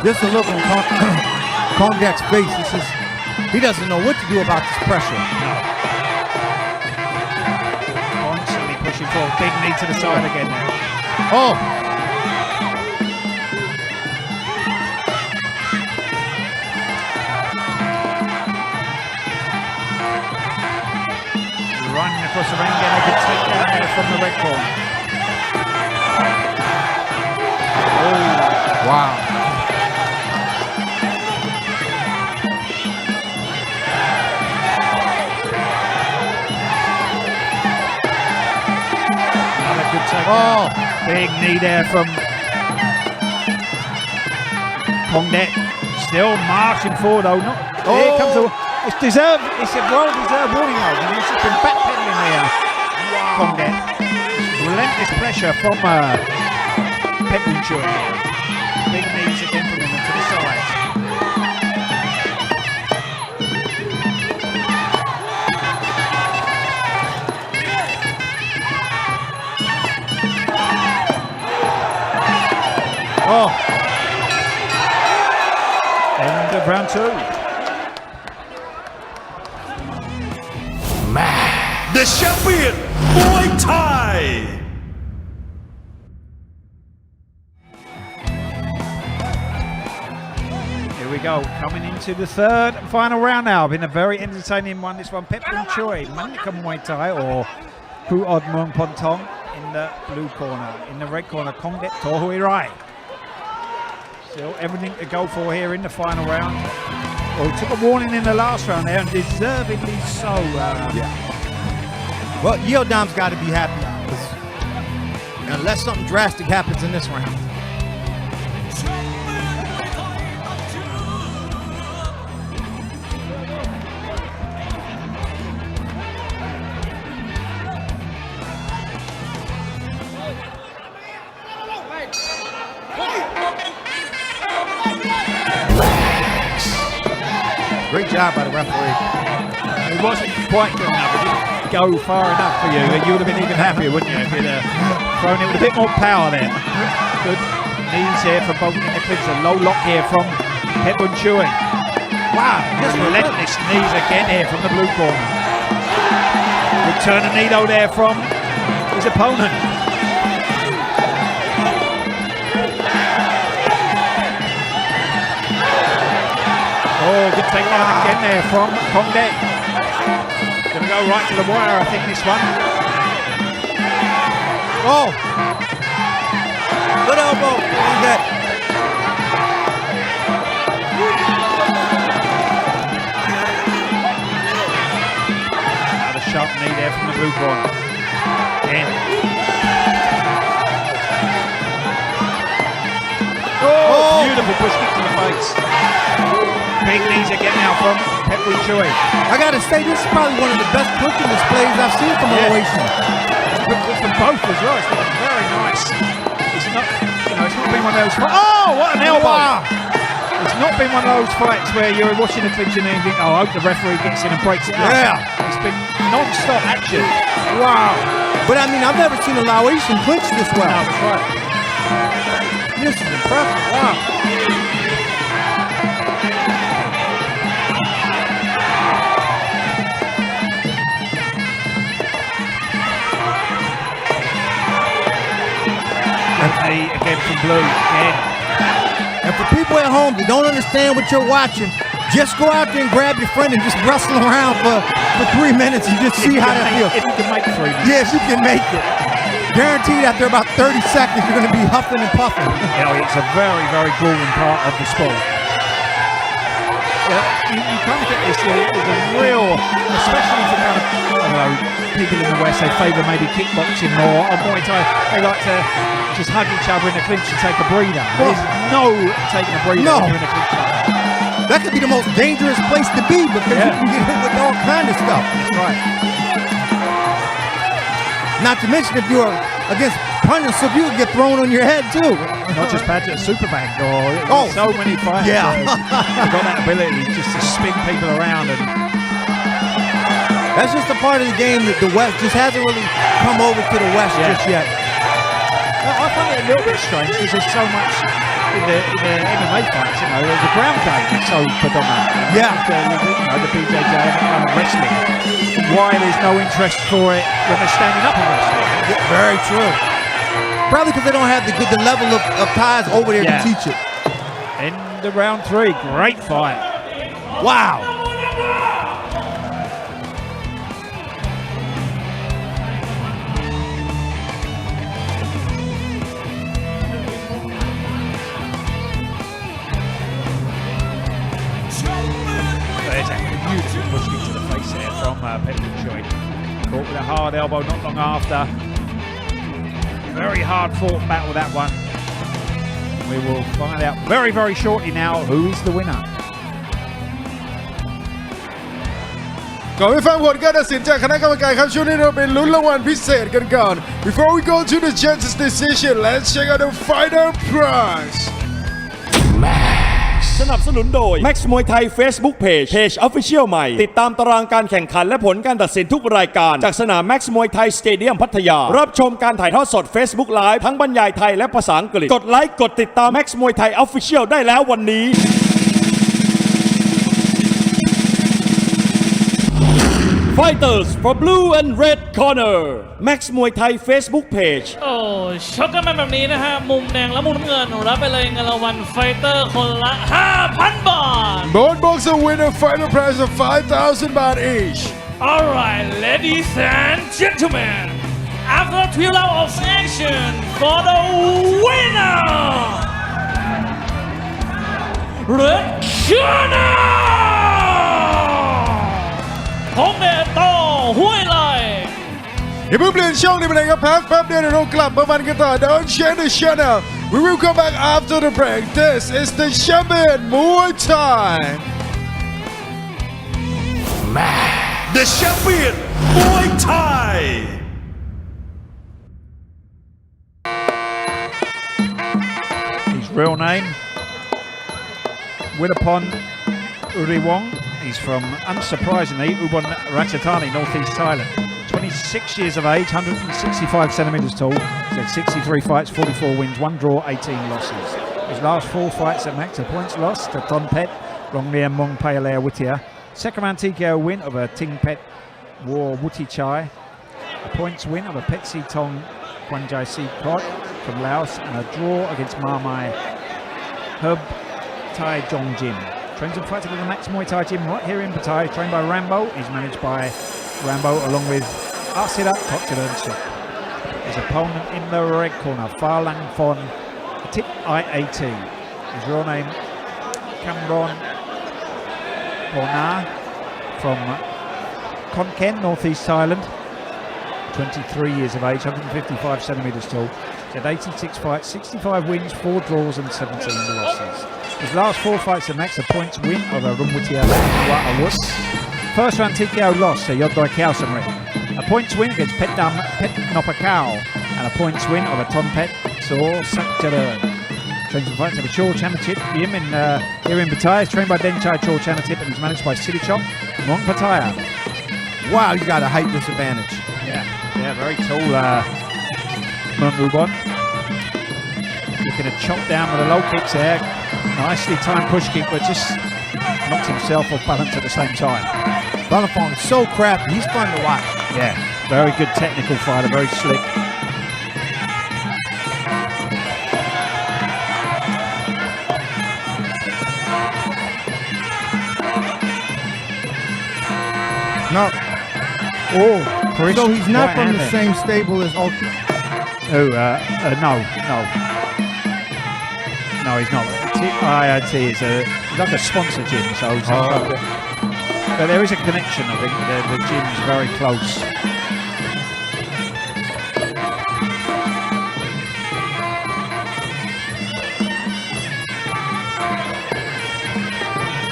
Speaker 2: Just a look on Kongdek's face. He doesn't know what to do about this pressure.
Speaker 1: Constantly pushing forward. Big knee to the side again now.
Speaker 2: Oh,
Speaker 1: Running across the ring again. They could take down there from the red corner.
Speaker 2: wow.
Speaker 1: Another good takedown.
Speaker 2: Oh,
Speaker 1: Big knee there from Kong Det. Still marching forward though. Here comes the. It's deserved. It's a well-deserved warning though. He's just been backpedaling there. Kong Det. Relentless pressure from Pet Bun Choi. Big knees again from him to the side.
Speaker 2: oh.
Speaker 1: End of round two.
Speaker 3: The champion Muay Thai
Speaker 1: Here we go, coming into the third and final round now. Been a very entertaining one. This one, Pet Bun Choi, Manika Muay Thai or Pu Od Muang Pontong in the blue corner. In the red corner, Kong Det Tohui Rai. Still everything to go for here in the final round. Well, took a warning in the last round there, and deservedly so.
Speaker 2: Well, Yeodam's got to be happy. Unless something drastic happens in this round. Great job by the referee.
Speaker 1: It wasn't quite good enough. It didn't go far enough for you. You would have been even happier, wouldn't you, if you'd thrown it with a bit more power there. Good knees here from both in the clips. A low lock here from Pepun Chui. Wow, just relentless knees again here from the blue corner. Good turn and knee though there from his opponent. Oh, good takedown again there from Kong De. Gonna go right to the wire, I think, this one.
Speaker 2: Oh! Good elbow on that.
Speaker 1: Another sharp knee there from the blue corner. Again. Oh, beautiful push kick to the face. Big knees again now from Pepun Chui.
Speaker 2: I gotta say, this is probably one of the best cooking displays I've seen from Oasis.
Speaker 1: From both as well. It's been very nice. It's not, it's not been one of those fights. Oh, what an elbow! Wow. It's not been one of ththose fights where you're watching the clinch and you think, oh, I hope the referee gets in and breaks it up.
Speaker 2: Yeah.
Speaker 1: It's been non-stop action.
Speaker 2: Wow. But I mean, I've never seen a Laotian clinch this well.
Speaker 1: No, that's right.
Speaker 2: This is impressive. Wow.
Speaker 1: Again from Blue, again.
Speaker 2: And for people at home that don't understand what you're watching, just go out there and grab your friend and just wrestle around for 3 minutes and just see how that feels.
Speaker 1: If you can make 3 minutes.
Speaker 2: Yes, you can make it. Guaranteed after about 30 seconds, you're going to be huffing and puffing.
Speaker 1: It's a very, very grueling part of the sport. You kind of get this, there's a real, especially for kind of, people in the West, they favour maybe kickboxing more. On Muay Thai, they like to just hug each other in the clinch and take a breather. There's no taking a breather when you're in a clinch.
Speaker 2: That could be the most dangerous place to be because you can get hit with all kind of stuff.
Speaker 1: That's right.
Speaker 2: Not to mention if you're against punches, so you can get thrown on your head too.
Speaker 1: Not just Patrick, Superbank or so many fighters.
Speaker 2: Yeah.
Speaker 1: They've got that ability just to spin people around. And
Speaker 2: that's just a part of the game that the West just hasn't really come over to the West just yet.
Speaker 1: I find it a little bit strange because there's so much in the MMA fights, the ground game is so predominant.
Speaker 2: Yeah.
Speaker 1: The BJJ and wrestling. Why there's no interest for it when they're standing up and wrestling.
Speaker 2: Yeah, very true. Probably because they don't have the level of ties over there to teach it.
Speaker 1: In the round 3, great fight.
Speaker 2: Wow.
Speaker 1: There's a beautiful push kick to the face there from Pepun Chui. Caught with a hard elbow not long after. Very hard fought battle that one. We will find out very, very shortly now who is the winner.
Speaker 5: ก่อนไปฟังผลการตัดสินจากคณะกรรมการครับช่วงนี้เราเป็นลุ้นรางวัลพิเศษกันก่อน Before we go to the judges' decision, let's check out the fighter prize.
Speaker 3: สนับสนุนโดย Max Muay Thai Facebook Page Official ใหม่ติดตามตารางการแข่งขันและผลการตัดสินทุกรายการจากสนาม Max Muay Thai Stadium พัทยารับชมการถ่ายทอดสด Facebook Live ทั้งบรรยายไทยและภาษาอังกฤษกดไลค์กดติดตาม Max Muay Thai Official ได้แล้ววันนี้ Fighters for blue and red corner Max Muay Thai Facebook Page
Speaker 4: ชกกันมาแบบนี้นะฮะมุมแดงและมุมน้ำเงินรับไปเลยเงินรางวัลไฟเตอร์คนละ 5,000 บาท
Speaker 5: Both boxer winner fighter prize of 5,000 baht each.
Speaker 4: Alright, ladies and gentlemen, after 3 rounds of action for the winner, Red Corner, ของเดชต่อห้วยไร่
Speaker 5: อย่าเพิ่งเปลี่ยนช่องนี้ไปไหนครับพักแป๊บเดียวเดี๋ยวเรากลับมามันกันต่อ Don't change the channel. We will come back after the break. This is the champion Muay Thai.
Speaker 3: The champion Muay Thai
Speaker 1: His real name, Willapon Uriwong. He He's from, unsurprisingly, Ubon Ratchathani, northeast Thailand. 26 years of age, 165 centimetres tall. He's had 63 fights, 44 wins, 1 draw, 18 losses. His last 4 fights at Max, a points loss to Thonpet, Rongliam Mong Payalea Witia. Second round TKO win of a Tingpet War Wutichai. A points win of a Petsi Tong Kwanjai Si Pot from Laos, and a draw against Marmai Herb Tai Jong Jim. Trains and fights at the Max Muay Thai gym right here in Pattaya, trained by Rambo. He's managed by Rambo along with Arsida Tokchada Suk. His opponent in the red corner, Farlang Fon Tip IAT. His real name, Cameron Pornar from Konken, northeast Thailand. 23 years of age, 155 centimetres tall. He's had 86 fights, 65 wins, 4 draws and 17 losses. His last 4 fights at Max, a points win of a Rumwutia Awus. First round TKO loss to Yod Doi Khao Samrit. A points win against Pet Nopakao, and a points win of a Thonpet Saw Sakjadern. Trains and fights at the Chor Chanatip. Here in Pattaya is trained by Denchai Chor Chanatip, and he's managed by City Chop Mong Pattaya.
Speaker 2: Wow, he's got a height disadvantage.
Speaker 1: Yeah, very tall Mung Ubon. Looking to chop down with the low kicks there. Nicely timed push kick, but just knocked himself off balance at the same time.
Speaker 2: Balafong is so crafty. He's fun to watch.
Speaker 1: Yeah, very good technical fighter, very slick.
Speaker 2: No. Oh, so he's not from the same stable as Ultra.
Speaker 1: No, he's not. IIT is like a sponsor gym, so but there is a connection. I think the gym's very close.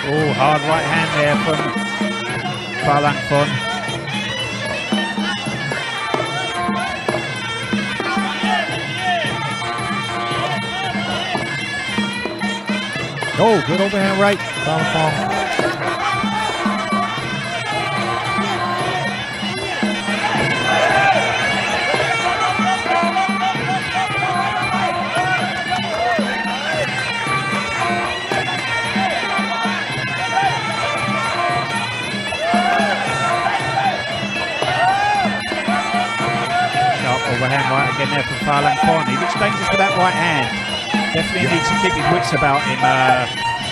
Speaker 1: Oh, hard right hand there from Farlang Fon.
Speaker 2: Oh, good overhand right. Balafong.
Speaker 1: Sharp overhand right again there from Farlang Fon. He looks dangerous with that right hand. Definitely needs to keep his wits about him,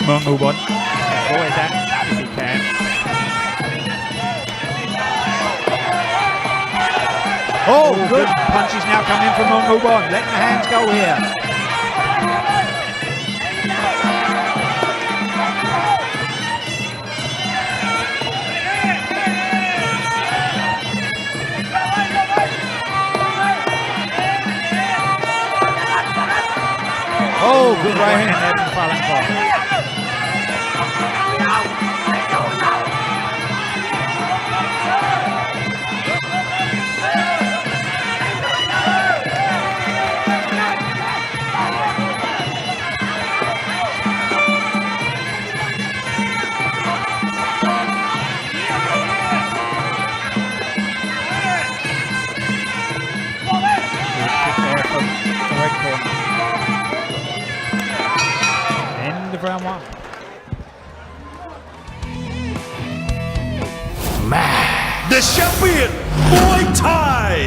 Speaker 1: Mung Ubon. Avoid that if he can. Oh, good punches now coming from Mung Ubon. Letting the hands go here.
Speaker 2: Oh, good right hand
Speaker 1: there from Farlang Fon. Round 1.
Speaker 3: The champion, Muay Thai.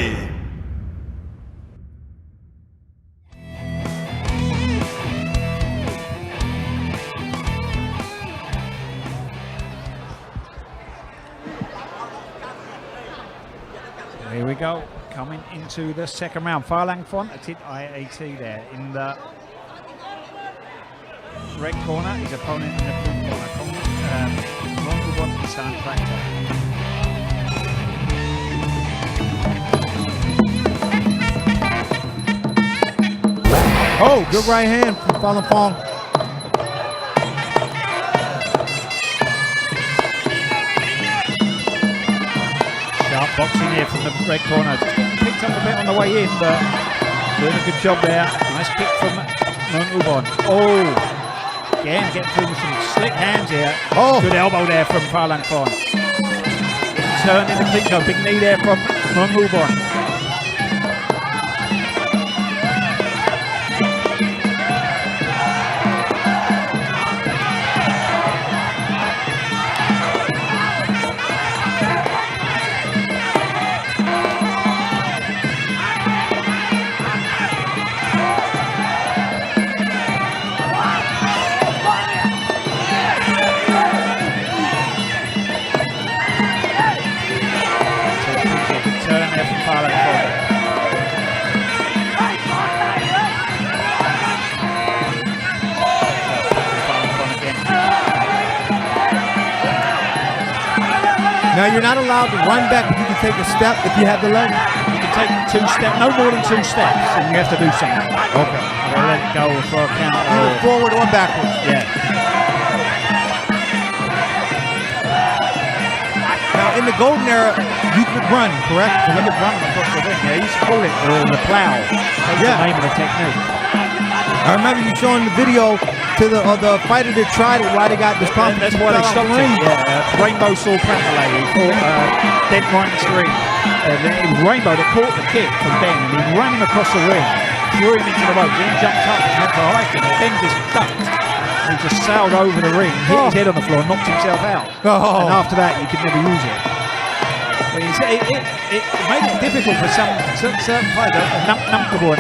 Speaker 1: Here we go, coming into the second round. Farlang Fon, a tit IAT there in the red corner. His opponent in the blue corner, Rongbon San Tractor.
Speaker 2: Oh, good right hand from Falafong.
Speaker 1: Sharp boxing here from the red corner. Picked up a bit on the way in, but doing a good job there. Nice kick from Mung Ubon. Oh, Again, getting through with some slick hands here.
Speaker 2: Oh.
Speaker 1: Good elbow there from Farlan Fon. Turn in the clinch, big knee there from Mubon.
Speaker 2: Now you're not allowed to run back, but you can take a step if you have the leg.
Speaker 1: You can take 2 steps, no more than 2 steps, and you have to do something.
Speaker 2: Okay.
Speaker 1: Or let it go or throw a count.
Speaker 2: Either forward or backwards.
Speaker 1: Yeah.
Speaker 2: Now in the golden era, you could run, correct?
Speaker 1: You could run across the ring. Yeah, he used to call it the plow. That's the name of the technique.
Speaker 2: I remember you showing the video to the fighter that tried it, why they got this problem.
Speaker 1: That's why they stopped it. Yeah, Rainbow saw Pratmalay. He fought Den Ryan's ring. It was Rainbow that caught the kick from Ben, and he ran him across the ring, threw him into the ropes, then jumped up and went for a high kick. Ben just ducked. He just sailed over the ring, hit his head on the floor, and knocked himself out. And after that, you could never use it. But it made it difficult for certain fighters. Namkabur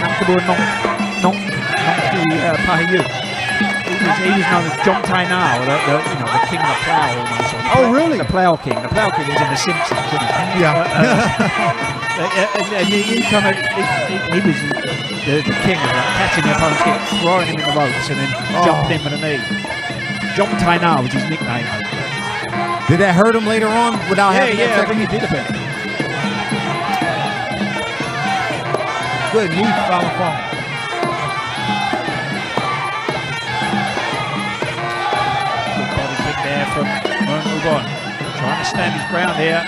Speaker 1: Pahayu. He was known as John Taina, the king of the plow almost.
Speaker 2: Oh, really?
Speaker 1: The plow king. The plow king was in The Simpsons, wasn't he?
Speaker 2: Yeah.
Speaker 1: And he was the king of catching the opponent's kick, throwing him in the ropes, and then jumping him with a knee. John Taina was his nickname.
Speaker 2: Did that hurt him later on without having that
Speaker 1: technique? I think it did a bit.
Speaker 2: Good knee, Farlan Fon.
Speaker 1: From Mubon, trying to stand his ground here.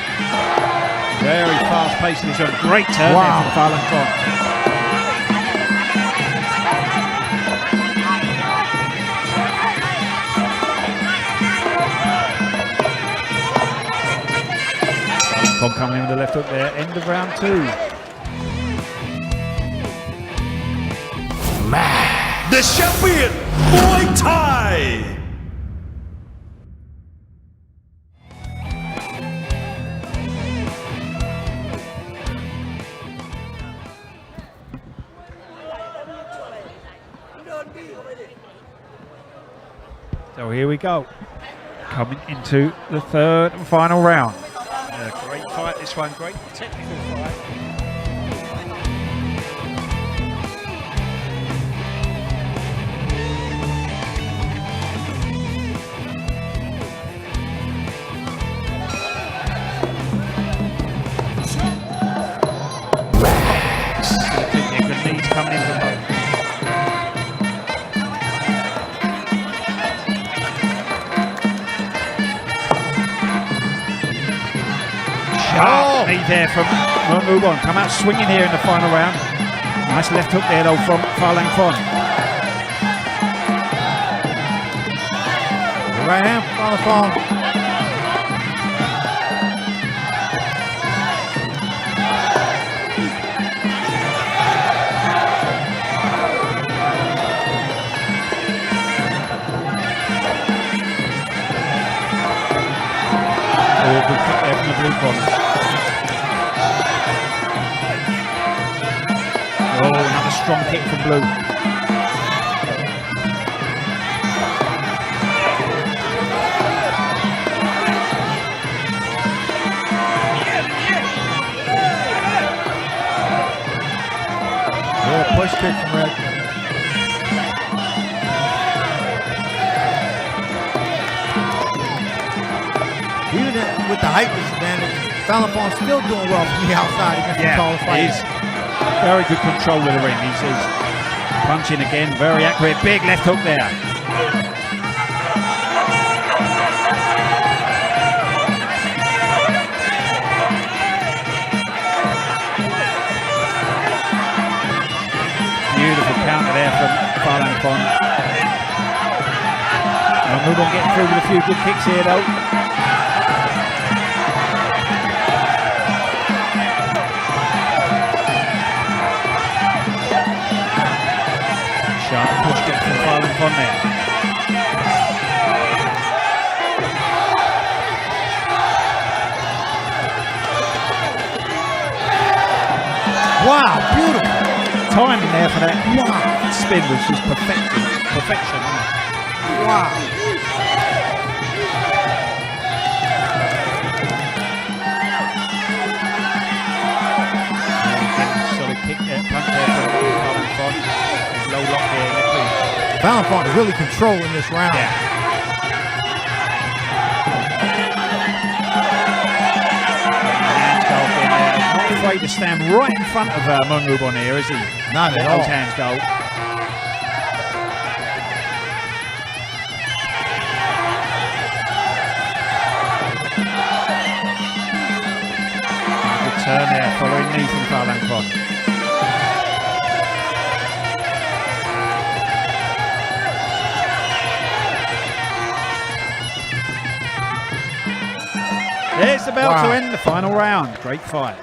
Speaker 1: Very fast pace in this one. Great turn there from Farlan Fon. Fon coming in with the left hook there. End of round 2.
Speaker 3: The champion, Muay Thai.
Speaker 1: So here we go, coming into the 3rd and final round. Great fight this one, great technical fight. Good knees coming in from both. Sharp knee there from Mubon. Come out swinging here in the final round. Nice left hook there though from Farlan Fon.
Speaker 2: Right hand from Farlan Fon.
Speaker 1: Oh, good kick there from the blue corner. Oh, another strong kick from blue.
Speaker 2: Yeah, push kick from red. Even with the height disadvantage, Farlan Fon still doing well from the outside against the taller fighters.
Speaker 1: Very good control of the ring. He's punching again, very accurate. Big left hook there. Beautiful counter there from Farlan Fon. Mongubon getting through with a few good kicks here though. Sharp push kick from Falun Gong there.
Speaker 2: Wow, beautiful.
Speaker 1: Timing there for that spin was just perfection.
Speaker 2: Wow.
Speaker 1: Solid kick there, punch there for Falun Gong. Low lock there,
Speaker 2: Falun Gong is really controlling this round.
Speaker 1: Yeah. Not afraid to stand right in front of Mongubon here, is he?
Speaker 2: Not at all.
Speaker 1: Those hands go. Good turn there, following knee from Falun Gong. There's the bell to end the final round. Great fight.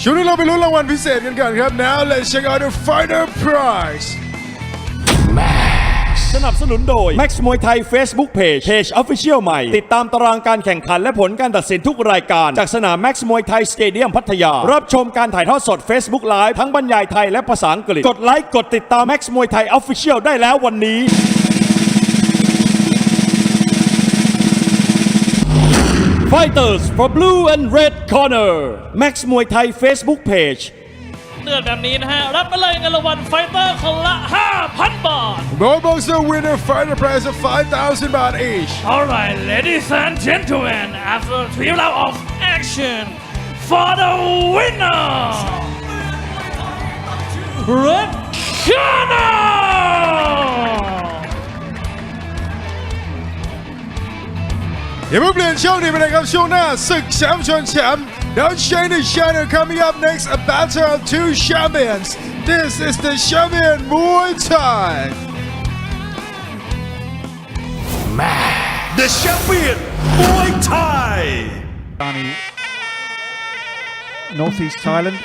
Speaker 5: ช่วงนี้เราไปลุ้นรางวัลพิเศษกันก่อนครับ Now let's check out the final prize
Speaker 3: สนับสนุนโดย Max มวยไทย Facebook Page Official ใหม่ติดตามตารางการแข่งขันและผลการตัดสินทุกรายการจากสนาม Max มวยไทยสเตเดียมพัทยารับชมการถ่ายทอดสด Facebook Live ทั้งบรรยายไทยและภาษาอังกฤษกดไลค์กดติดตาม Max มวยไทย Official ได้แล้ววันนี้ Fighters for blue and red corner Max มวยไทย Facebook Page
Speaker 4: เดือดแบบนี้นะฮะรับไปเลยเงินรางวัลไฟเตอร์คนละ 5,000 บาท
Speaker 5: Gold boxer winner fighter prize of 5,000 baht each
Speaker 4: Alright, ladies and gentlemen, after 3 rounds of action, for the winner, Red Corner!
Speaker 5: อย่าเพิ่งเปลี่ยนช่องนี้ไปเลยครับช่วงหน้าศึกแชมป์ชนแชมป์ Don't change the channel. Coming up next, a battle of two champions. This is the champion Muay Thai.
Speaker 3: The champion Muay Thai
Speaker 1: Northeast Thailand.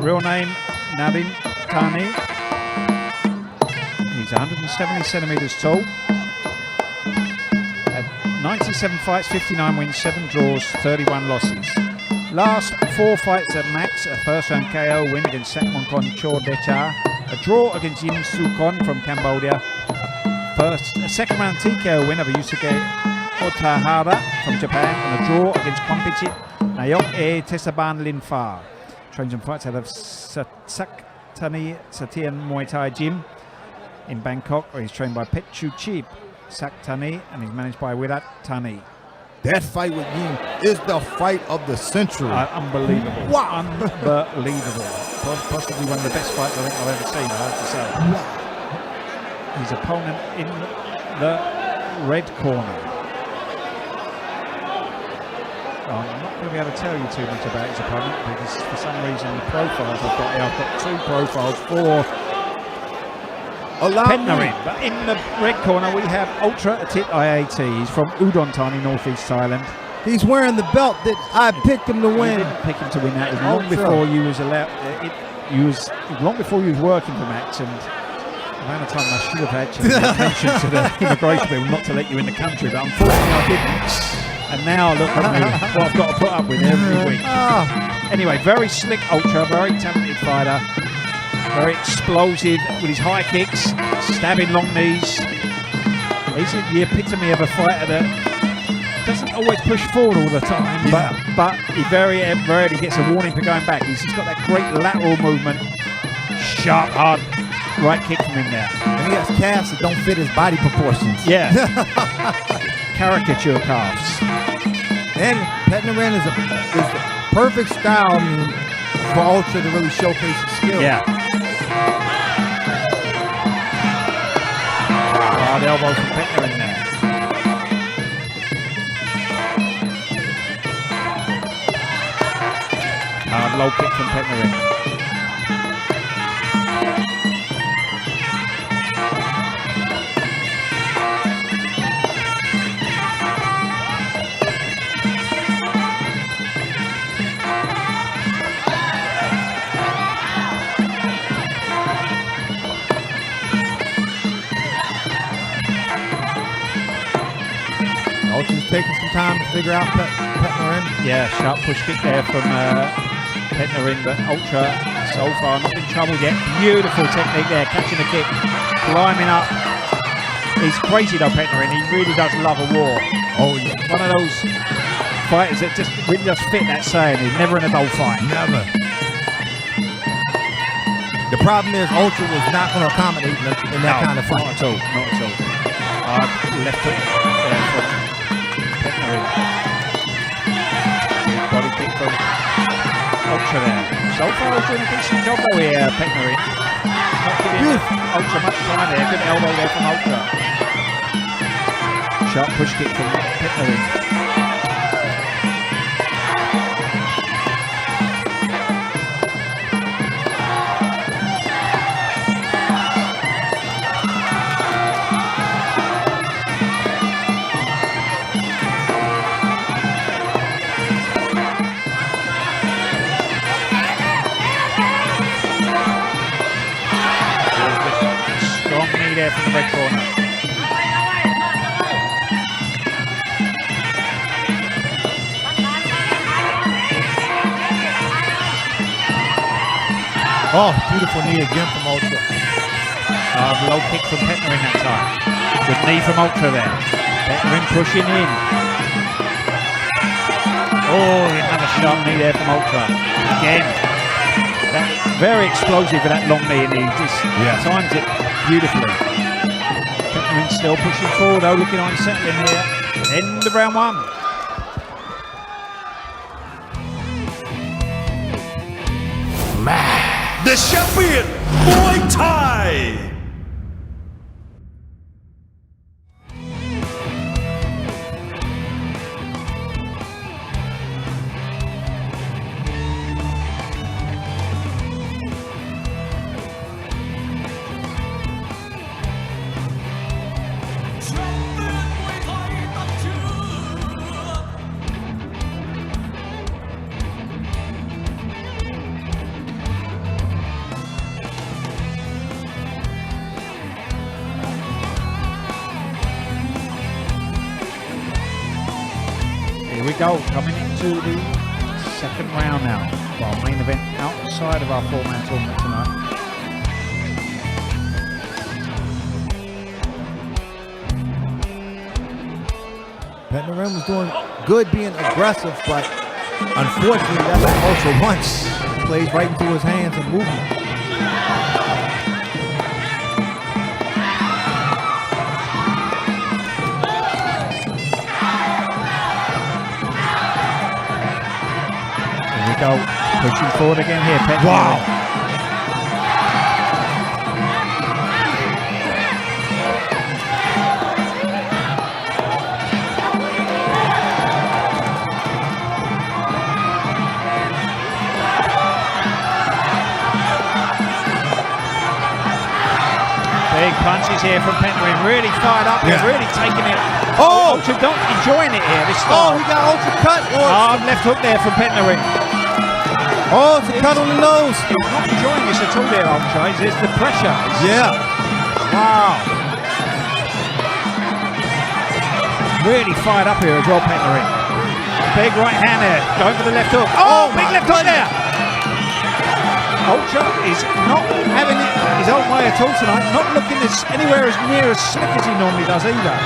Speaker 1: Real name Nadin Thani. He's 170 centimeters tall. 97 fights, 59 wins, 7 draws, 31 losses. Last 4 fights at Max, a first round KO win against Satmonkon Chordecha, a draw against Yim Sukon from Cambodia, a second round TKO win over Yusuke Otahara from Japan, and a draw against Kwampichit Nayok E Tesaban Linfa. Trains and fights out of Saktani Satian Muay Thai Gym in Bangkok, where he's trained by Petchu Cheap Saktani and he's managed by Wirat Tani.
Speaker 2: That fight with Yim is the fight of the century.
Speaker 1: Unbelievable.
Speaker 2: Wow.
Speaker 1: Unbelievable. Possibly one of the best fights I think I've ever seen, I have to say.
Speaker 2: Wow.
Speaker 1: His opponent in the red corner. I'm not going to be able to tell you too much about his opponent because for some reason the profiles I've got here, I've got 2 profiles for Pennarin. But in the red corner we have Ultra Atit IAT. He's from Udon Thani, Northeast Thailand.
Speaker 2: He's wearing the belt that I picked him to win.
Speaker 1: You didn't pick him to win that. It was long before you was allowed. Long before you was working for Max, and the amount of time I should have actually mentioned to the immigration people not to let you in the country, but unfortunately I didn't. And now look at me, what I've got to put up with every week. Anyway, very slick Ultra, very talented fighter. Very explosive with his high kicks, stabbing long knees. He's the epitome of a fighter that doesn't always push forward all the time, but he very rarely gets a warning for going back. He's just got that great lateral movement, sharp, hard right kick from him there.
Speaker 2: And he has calves that don't fit his body proportions.
Speaker 1: Yeah. Caricature calves.
Speaker 2: And Petnarin is the perfect style, I mean, for Ultra to really showcase his skill.
Speaker 1: Yeah. Hard elbow from Petnarin there. Hard low kick from Petnarin.
Speaker 2: Ultra's taking some time to figure out Petnarin.
Speaker 1: Yeah, sharp push kick there from Petnarin, but Ultra so far not in trouble yet. Beautiful technique there, catching the kick, climbing up. He's crazy though, Petnarin. He really does love a war.
Speaker 2: Oh yeah.
Speaker 1: One of those fighters that just really does fit that saying. He's never in a dull fight.
Speaker 2: Never. The problem is Ultra was not going to accommodate in that kind of fight.
Speaker 1: Not at all, not at all. Hard left hook there from Petnarin. Big body kick from Ultra there. So far he's doing a decent job though here, Petnarin. Not giving Ultra much time there. Good elbow there from Ultra. Sharp push kick from Petnarin. There from the red corner.
Speaker 2: Oh, beautiful knee again from Ultra.
Speaker 1: Low kick from Petnarin that time. Good knee from Ultra there. Petnarin pushing in. Oh, another sharp knee there from Ultra. Again. Very explosive with that long knee, and he just times it beautifully. Petnarin still pushing forward though, looking unsettling here. End of round one.
Speaker 3: The champion Muay Thai.
Speaker 1: Here we go, coming into the second round now. Our main event outside of our four-man tournament tonight.
Speaker 2: Petnarin was doing good being aggressive, but unfortunately that's what Ultra wants. Plays right into his hands and movement.
Speaker 1: Go pushing forward again here, Petnarin.
Speaker 2: Wow.
Speaker 1: Big punches here from Petnarin, really fired up here, really taking it.
Speaker 2: Oh!
Speaker 1: Ultra not enjoying it here this
Speaker 2: Oh,
Speaker 1: time.
Speaker 2: he got Ultra cut.
Speaker 1: Hard left hook there from Petnarin.
Speaker 2: Oh, it's a cut on the nose.
Speaker 1: He's not enjoying this at all there, Ultra. It's the pressure.
Speaker 2: Yeah.
Speaker 1: Wow. Really fired up here as well, Petnarin. Big right hand there, going for the left hook. Oh, big left hook there. Ultra is not having it his own way at all tonight. Not looking anywhere as near as slick as he normally does either.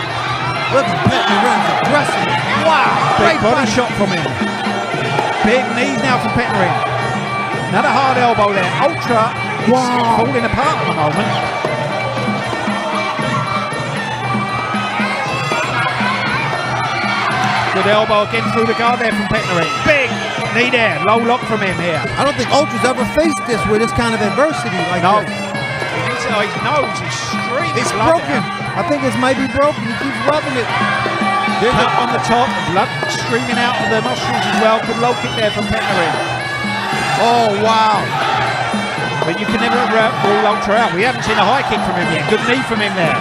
Speaker 2: Look at Petnarin's aggressive. Wow.
Speaker 1: Big
Speaker 2: Great
Speaker 1: body shot from him. Big knees now from Petnarin. Another hard elbow there. Ultra is falling apart at the moment. Good elbow again through the guard there from Petnarin. Big knee there. Low lock from him here.
Speaker 2: I don't think Ultra's ever faced this with this kind of adversity like
Speaker 1: No.
Speaker 2: this.
Speaker 1: His nose is streaming.
Speaker 2: It's
Speaker 1: blood
Speaker 2: broken.
Speaker 1: now.
Speaker 2: I think it might be broken. He keeps rubbing it.
Speaker 1: Cut on the top. Blood streaming out of the nostrils as well. Good low kick there from Petnarin.
Speaker 2: Oh, wow.
Speaker 1: But you can never rule Ultra out. We haven't seen a high kick from him yet. Good knee from him there.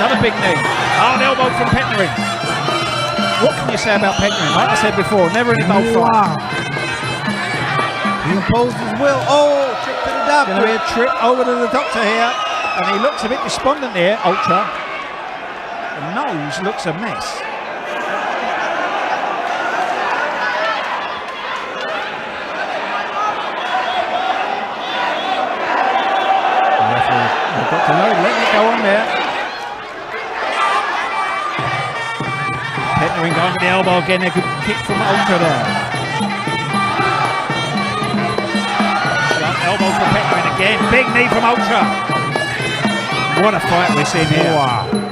Speaker 1: Another big knee. Hard elbow from Petnarin. What can you say about Petnarin? Like I said before, never in a dull fight.
Speaker 2: He imposed his will. Oh, trick to the doctor.
Speaker 1: Going to be a trip over to the doctor here. And he looks a bit despondent there, Ultra. The nose looks a mess. Dr. Lloyd letting it go on there. Petnarin going with the elbow again. A good kick from Ultra there. Elbow from Petnarin again. Big knee from Ultra. What a fight we're seeing here. Wow.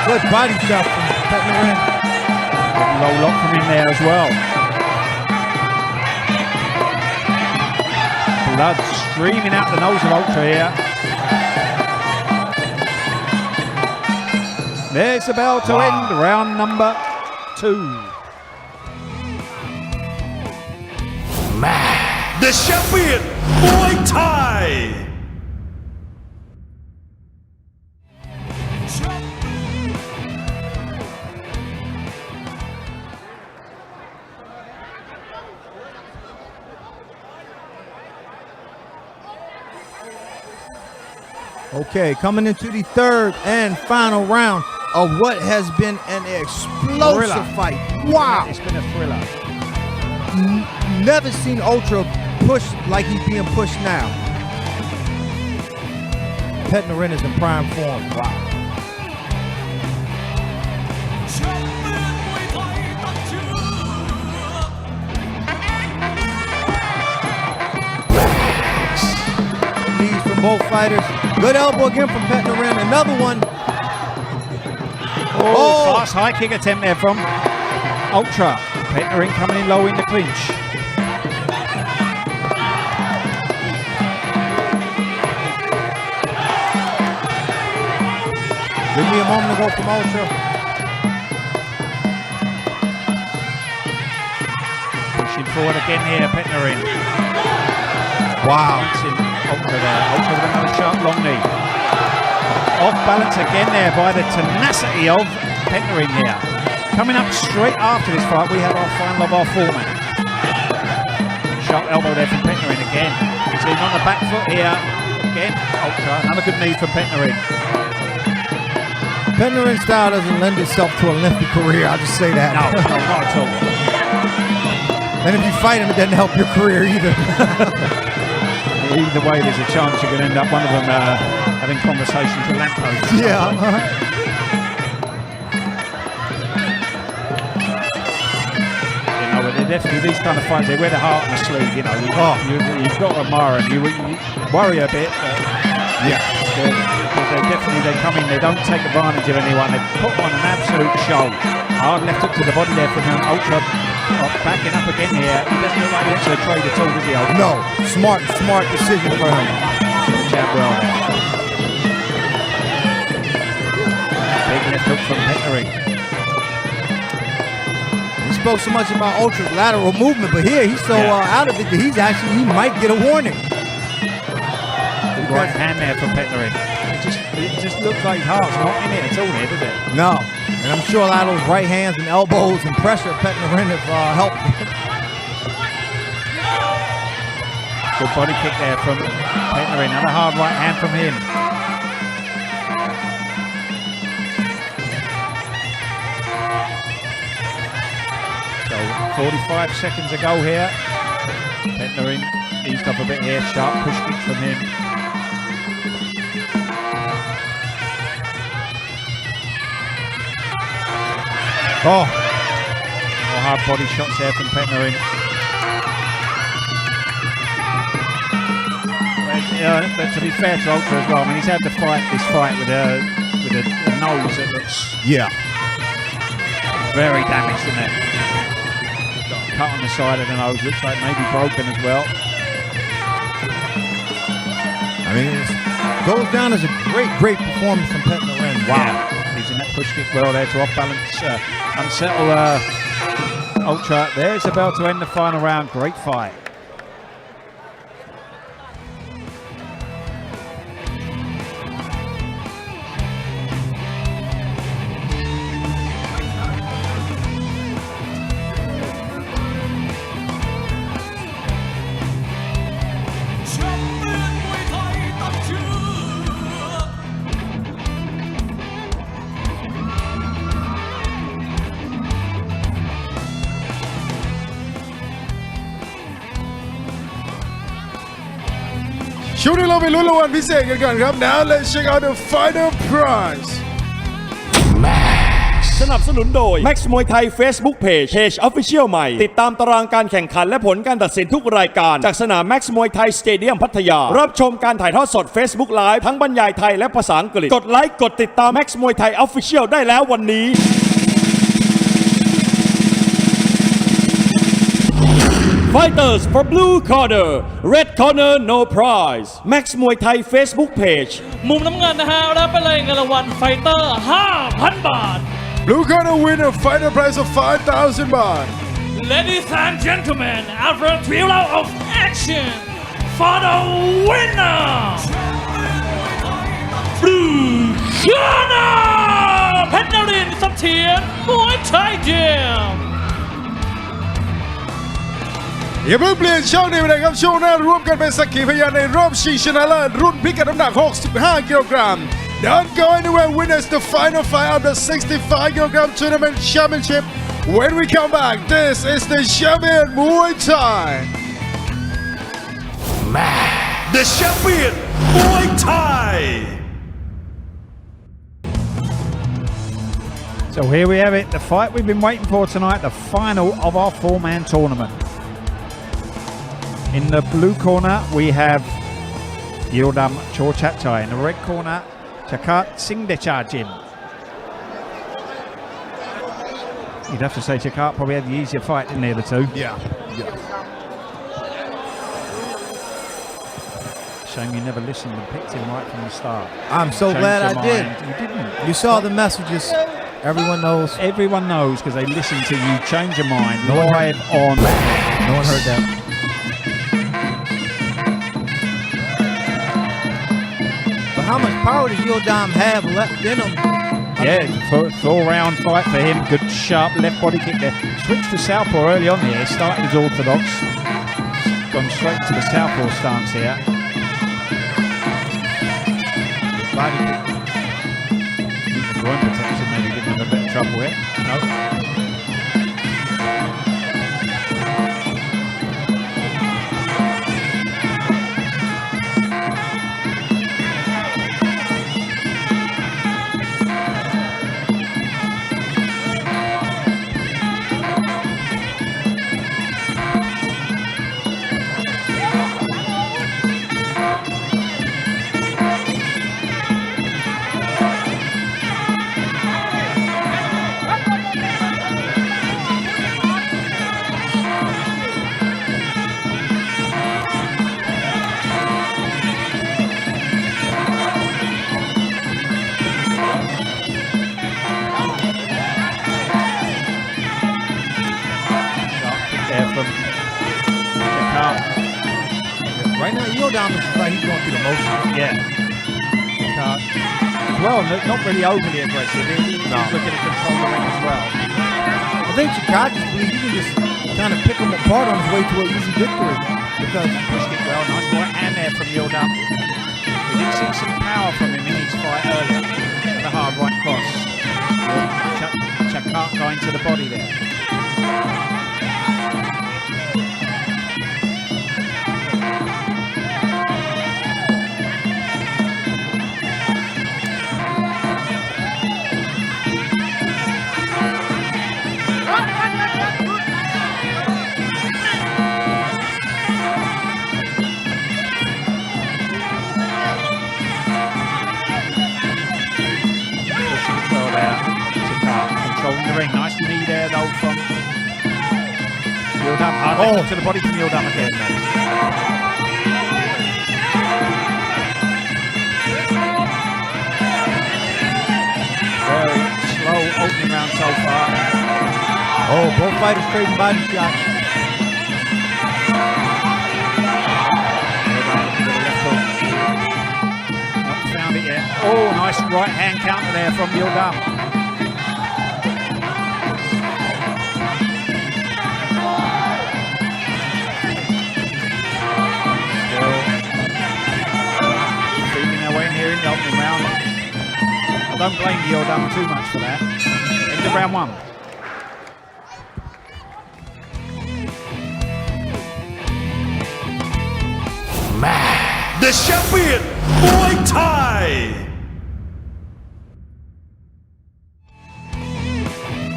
Speaker 2: Good body shot from Petnarin.
Speaker 1: Low lock from him there as well. Blood streaming out the nose of Ultra here. There's the bell to end round number 2.
Speaker 3: The champion Muay Thai
Speaker 2: Okay, coming into the third and final round of what has been an explosive fight. Wow.
Speaker 1: It's been a thriller.
Speaker 2: Never seen Ultra push like he's being pushed now. Petnarin is in prime form. Wow. Knees from both fighters. Good elbow again from Petnarin. Another one.
Speaker 1: Oh, fast high kick attempt there from Ultra. Petnarin coming in low in the clinch.
Speaker 2: Give me a moment to go from Ultra.
Speaker 1: Pushing forward again here, Petnarin.
Speaker 2: Wow.
Speaker 1: Ultra there. Ultra with another sharp long knee. Off balance again there by the tenacity of Petnarin here. Coming up straight after this fight, we have our final of our format. Sharp elbow there from Petnarin again. He's in on the back foot here. Again, Ultra. Another good knee from Petnarin.
Speaker 2: Petnarin's style doesn't lend itself to a lengthy career. I'll just say that.
Speaker 1: No, not at all.
Speaker 2: And if you fight him, it doesn't help your career either.
Speaker 1: Either way, there's a chance you're going to end up one of them having conversations with lampposts.
Speaker 2: Yeah.
Speaker 1: You know, but they're definitely these kind of fights. They wear the heart on the sleeve. You know, you've got to admire them. You worry a bit, but
Speaker 2: Yeah.
Speaker 1: they come in. They don't take advantage of anyone. They put on an absolute show. Hard left hook to the body there from Ultra. Backing up again here. He doesn't look like he wants to trade at all, does he, Ultra?
Speaker 2: No. Smart decision for him.
Speaker 1: Jab well there. Big left hook from Petnarin.
Speaker 2: We spoke so much about Ultra's lateral movement, but here he's so out of it that he might get a warning.
Speaker 1: Good right hand there from Petnarin. It just looks like his heart's not in it at all here, does it?
Speaker 2: No. And I'm sure a lot of those right hands and elbows and pressure Petnarin have helped.
Speaker 1: Good body kick there from Petner. Another hard right hand from him. So 45 seconds to go here. Petner eased up a bit here. Sharp push kick from him.
Speaker 2: Oh,
Speaker 1: hard body shots there from Petner. But to be fair to Ultra as well, I mean he's had to fight this fight with a nose that looks very damaged in it. Got a cut on the side of the nose, looks like maybe broken as well.
Speaker 2: I mean, it goes down as a great performance from Petner. Wow.
Speaker 1: Yeah, using that push kick well there to off balance, unsettle Ultra. There's the bell to end the final round. Great fight.
Speaker 5: ช่วงนี้เราไปลุ้นรางวัลพิเศษกันก่อนครับ Now let's check out the final prize
Speaker 3: สนับสนุนโดย Max มวยไทย Facebook Page Official ใหม่ติดตามตารางการแข่งขันและผลการตัดสินทุกรายการจากสนาม Max มวยไทยสเตเดียมพัทยารับชมการถ่ายทอดสด Facebook Live ทั้งบรรยายไทยและภาษาอังกฤษกดไลค์กดติดตาม Max มวยไทย Official ได้แล้ววันนี้Fighters for blue corner, red corner no prize. Max มวยไทย Facebook Page
Speaker 4: มุมน้ำเงินนะฮะรับไปเลยเงินรางวัลไฟเตอร์ 5,000 บาท
Speaker 5: Blue corner winner fighter prize of 5,000 baht
Speaker 4: Ladies and gentlemen, after 3 rounds of action, for the winner, Blue corner, Petner Satien, Muay Thai Gym.
Speaker 5: อย่าเพิ่งเปลี่ยนช่องนี้ไปเลยครับช่วงหน้าร่วมกันเป็นสักขีพยานในรอบชิงชนะเลิศรุ่นพิกัดน้ำหนัก 65 กิโลกรัม Don't go anywhere, winners the final fight of the 65 kilogram tournament championship. When we come back, this is the champion Muay Thai.
Speaker 3: The champion Muay Thai.
Speaker 1: So here we have it, the fight we've been waiting for tonight, the final of our 4-man tournament. In the blue corner, we have Yildam Chorchachai. In the red corner, Chakat Singhdechajin. You'd have to say Chakat probably had the easier fight, didn't he, the two?
Speaker 2: Yeah.
Speaker 1: Shame you never listened and picked him right from the start.
Speaker 2: I'm so glad I did.
Speaker 1: You didn't.
Speaker 2: You saw the messages. Everyone knows.
Speaker 1: Everyone knows because they listen to you change your mind live on.
Speaker 2: No one heard that. But how much power does Yildam have left in him?
Speaker 1: Yeah, 4-round fight for him. Good sharp left body kick there. Switched to southpaw early on here. Started as orthodox. Gone straight to the southpaw stance here.
Speaker 2: Body kick.
Speaker 1: The groin protection maybe giving him a bit of trouble here. No.
Speaker 2: Right now, Yildam is like he's going through the motions.
Speaker 1: Yeah. Well, not really overly aggressive. He's looking to control the ring as well.
Speaker 2: I think Chicago just believes he can just kind of pick him apart on his way to an easy victory. because
Speaker 1: Pushed it well. Nice right hand there from Yildirim. We did see some power from him in his fight earlier. The hard right cross. Chakart going to the body there. Controlling the ring. Nice knee there though from Yildirim. Hard left to the body from Yildirim again. Very slow opening round so far.
Speaker 2: oh, both fighters trading body shots.
Speaker 1: Not found it yet. Oh, nice right hand counter there from Yildirim. The opening round. I don't blame Yildirim too much for that. End of round one.
Speaker 3: The champion Muay Thai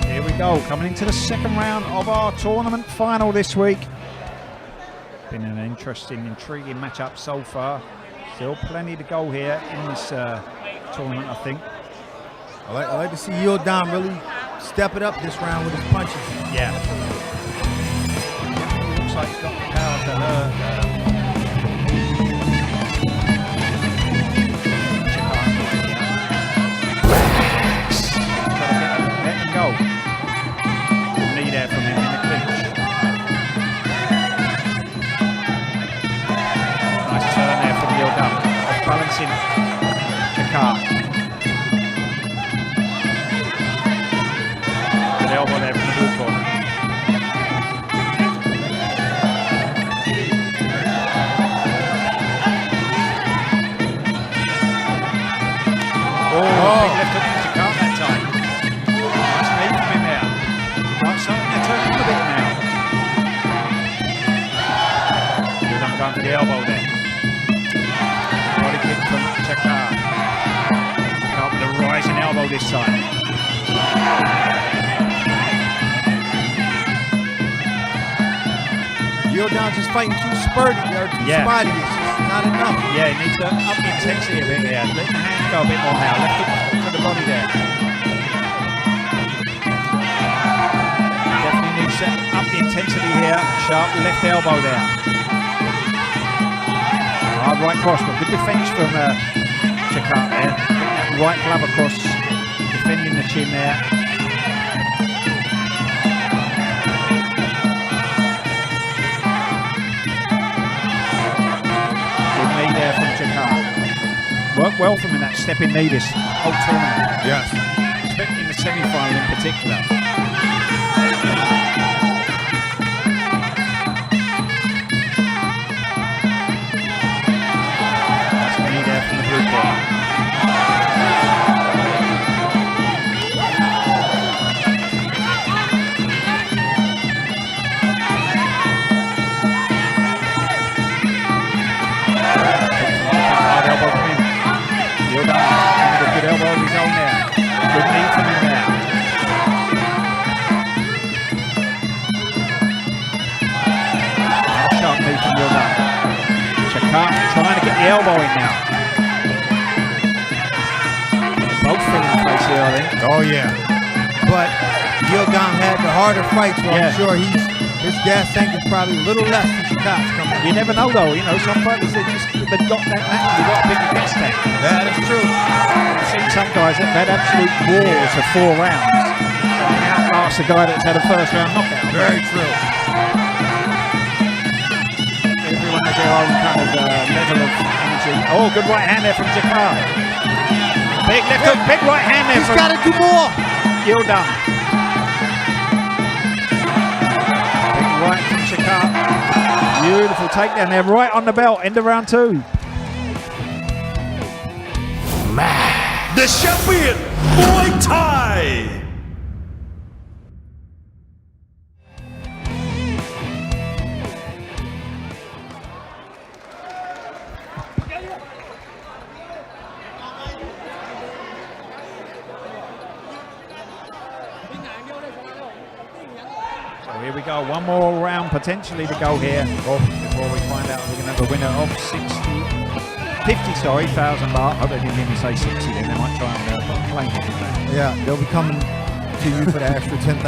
Speaker 1: Here we go, coming into the second round of our tournament final this week. Been an interesting, intriguing matchup so far. Still plenty to go here in this tournament, I think.
Speaker 2: I like to see Yildirim really step it up this round with his punches.
Speaker 1: Yeah. Looks like he's got the power to hurt. Let him go. Good knee there from him in the clinch. Nice turn there from Yildirim. Balancing Chakart. Good elbow there from the blue corner. Big left hook from Chakart that time. Nice knee from him there. Right side, they're turning a bit now. Yildirim going for the elbow there. Body kick from Chakart. Chakart with a rising elbow this time.
Speaker 2: Yildirim just fighting too spurty or too spotty. It's just not enough.
Speaker 1: Yeah, he needs to up the intensity a bit here. Let the hands go a bit more now. Left hook to the body there. Definitely needs to up the intensity here. Sharp left elbow there. Hard right cross, but good defence from Chakart there. That right glove across, defending the chin there. Good knee there from Chakart. Worked well from him that stepping knee this whole tournament.
Speaker 2: Yes.
Speaker 1: Especially in the semi-final in particular. Nice knee there from the blue corner. Hard elbow from him. Yildirim with a good elbow of his own there. Good knee from him there. Sharp knee from Yildirim. Chakart trying to get the elbow in now. Both feeling the place here, I think.
Speaker 2: Oh yeah. But Yildirim had the harder fights, so I'm sure his gas tank is probably a little less than Chakart's coming.
Speaker 1: You never know though, you know, some fighters they've got that they've got a bigger gas tank.
Speaker 2: That is true.
Speaker 1: I've seen some guys that had absolute wars of 4 rounds and outlast a guy that's had a first round knockout.
Speaker 2: Very true.
Speaker 1: Everyone has their own kind of level of energy. Oh, good right hand there from Chakart. Big left hook, big right hand there from
Speaker 2: He's got to do more.
Speaker 1: Yildirim. Big right from Chakart. Beautiful takedown there, right on the belt, end of round 2.
Speaker 3: The champion Muay Thai
Speaker 1: So here we go, one more round potentially to go here before we find out we're going to have a winner of 50,000 baht. I hope they didn't hear me say 60 then, they might try and claim it.
Speaker 2: Yeah, they'll be coming to you for the extra 10,000.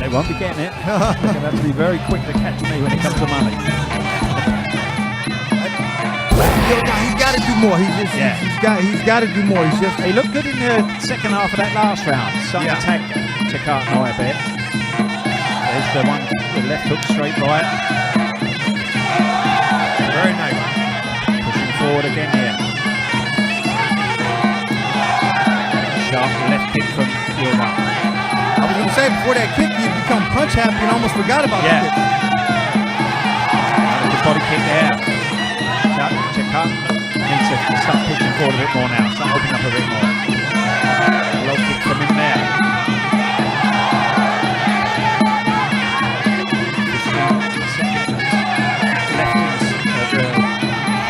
Speaker 1: They won't be getting it. They're going to have to be very quick to catch me when it comes to money.
Speaker 2: He's got to do more. He's got to do more. He's just.
Speaker 1: He looked good in the second half of that last round. Starting to tag Chakart Noi a bit. There's the one, the left hook straight right.
Speaker 2: Very nice.
Speaker 1: Pushing forward again here. Sharp left kick from Yilmaz.
Speaker 2: I was going to say, before that kick, you become punch happy and almost forgot about the kick.
Speaker 1: Good body kick there. Chakart needs to start pushing forward a bit more now. Start opening up a bit more. Low kick from him there. 15 seconds left of the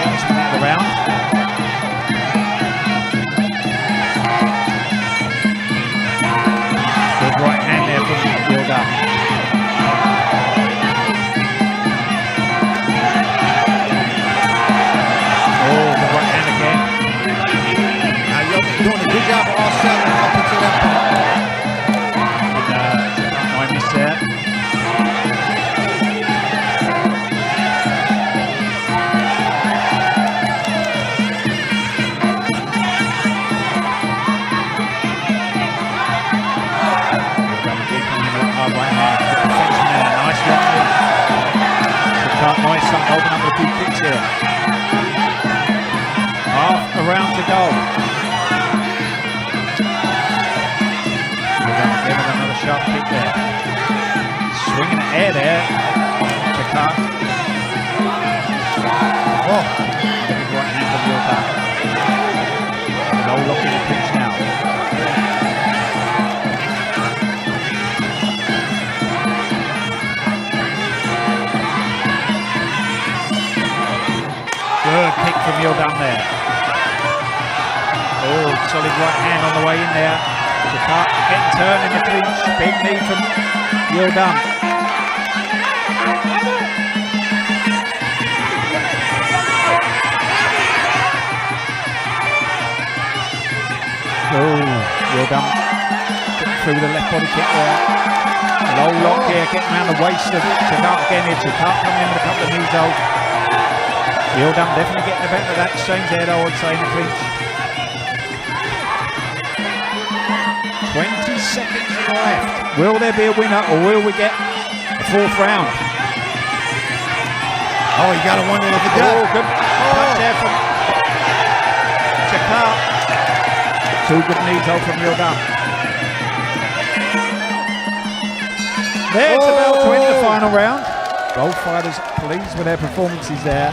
Speaker 1: first minute of the round. Good right hand there from Yilmaz.
Speaker 2: Doing a good job of offsetting up into that point.
Speaker 1: I missed that. Nice one. Nice one. Open up a few kicks here. Half a round to go. Another sharp kick there. Swinging the air there. Chakart. Oh, big right hand from Yilmaz. No lock in the pinch now. Good kick from Yilmaz there. Oh, solid right hand on the way in there. Chakart getting turned in the clinch. Big knee from Yilmaz. Oh, Yilmaz through the left body kick there. Low lock here, getting around the waist of Chakart again here. Chakart coming in with a couple of knees off. Yilmaz definitely getting the better of that exchange there, though, I would say, in the clinch. 20 seconds left. Will there be a winner or will we get a fourth round?
Speaker 2: Oh, you got to wonder if it does.
Speaker 1: Oh, good punch there from Chakart. Two good knees hold from Yilmaz. There's about to end the final round. Both fighters pleased with their performances there.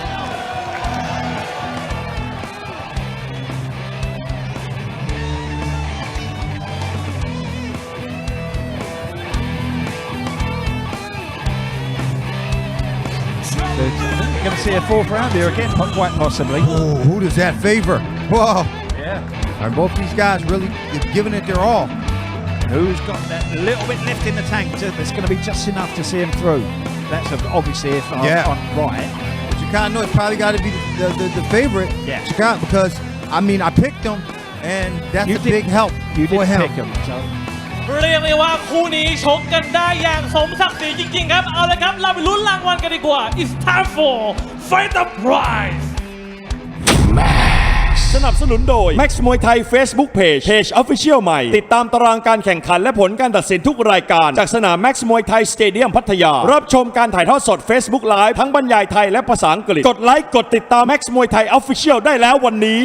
Speaker 1: We're going to see a fourth round here again, quite possibly.
Speaker 2: Oh, who does that favor? Whoa.
Speaker 1: Yeah.
Speaker 2: And both these guys really giving it their all.
Speaker 1: Who's got that little bit left in the tank that's going to be just enough to see him through? That's obviously if I'm right.
Speaker 2: Chakart Noi probably got to be the favorite.
Speaker 1: Yeah.
Speaker 2: Chakart, because, I mean, I picked him, and that's a big help
Speaker 1: You
Speaker 2: for
Speaker 1: did
Speaker 2: him.
Speaker 1: pick him. So.
Speaker 4: เรียกได้ว่าคู่นี้ชกกันได้อย่างสมศักดิ์ศรีจริงๆครับเอาละครับเราไปลุ้นรางวัลกันดีกว่า It's time for Fight the Prize
Speaker 3: สนับสนุนโดย Max Muay Thai Facebook Page Official ใหม่ติดตามตารางการแข่งขันและผลการตัดสินทุกรายการจากสนาม Max Muay Thai Stadium พัทยารับชมการถ่ายทอดสด Facebook Live ทั้งบรรยายไทยและภาษาอังกฤษกดไลค์กดติดตาม Max Muay Thai Official ได้แล้ววันนี้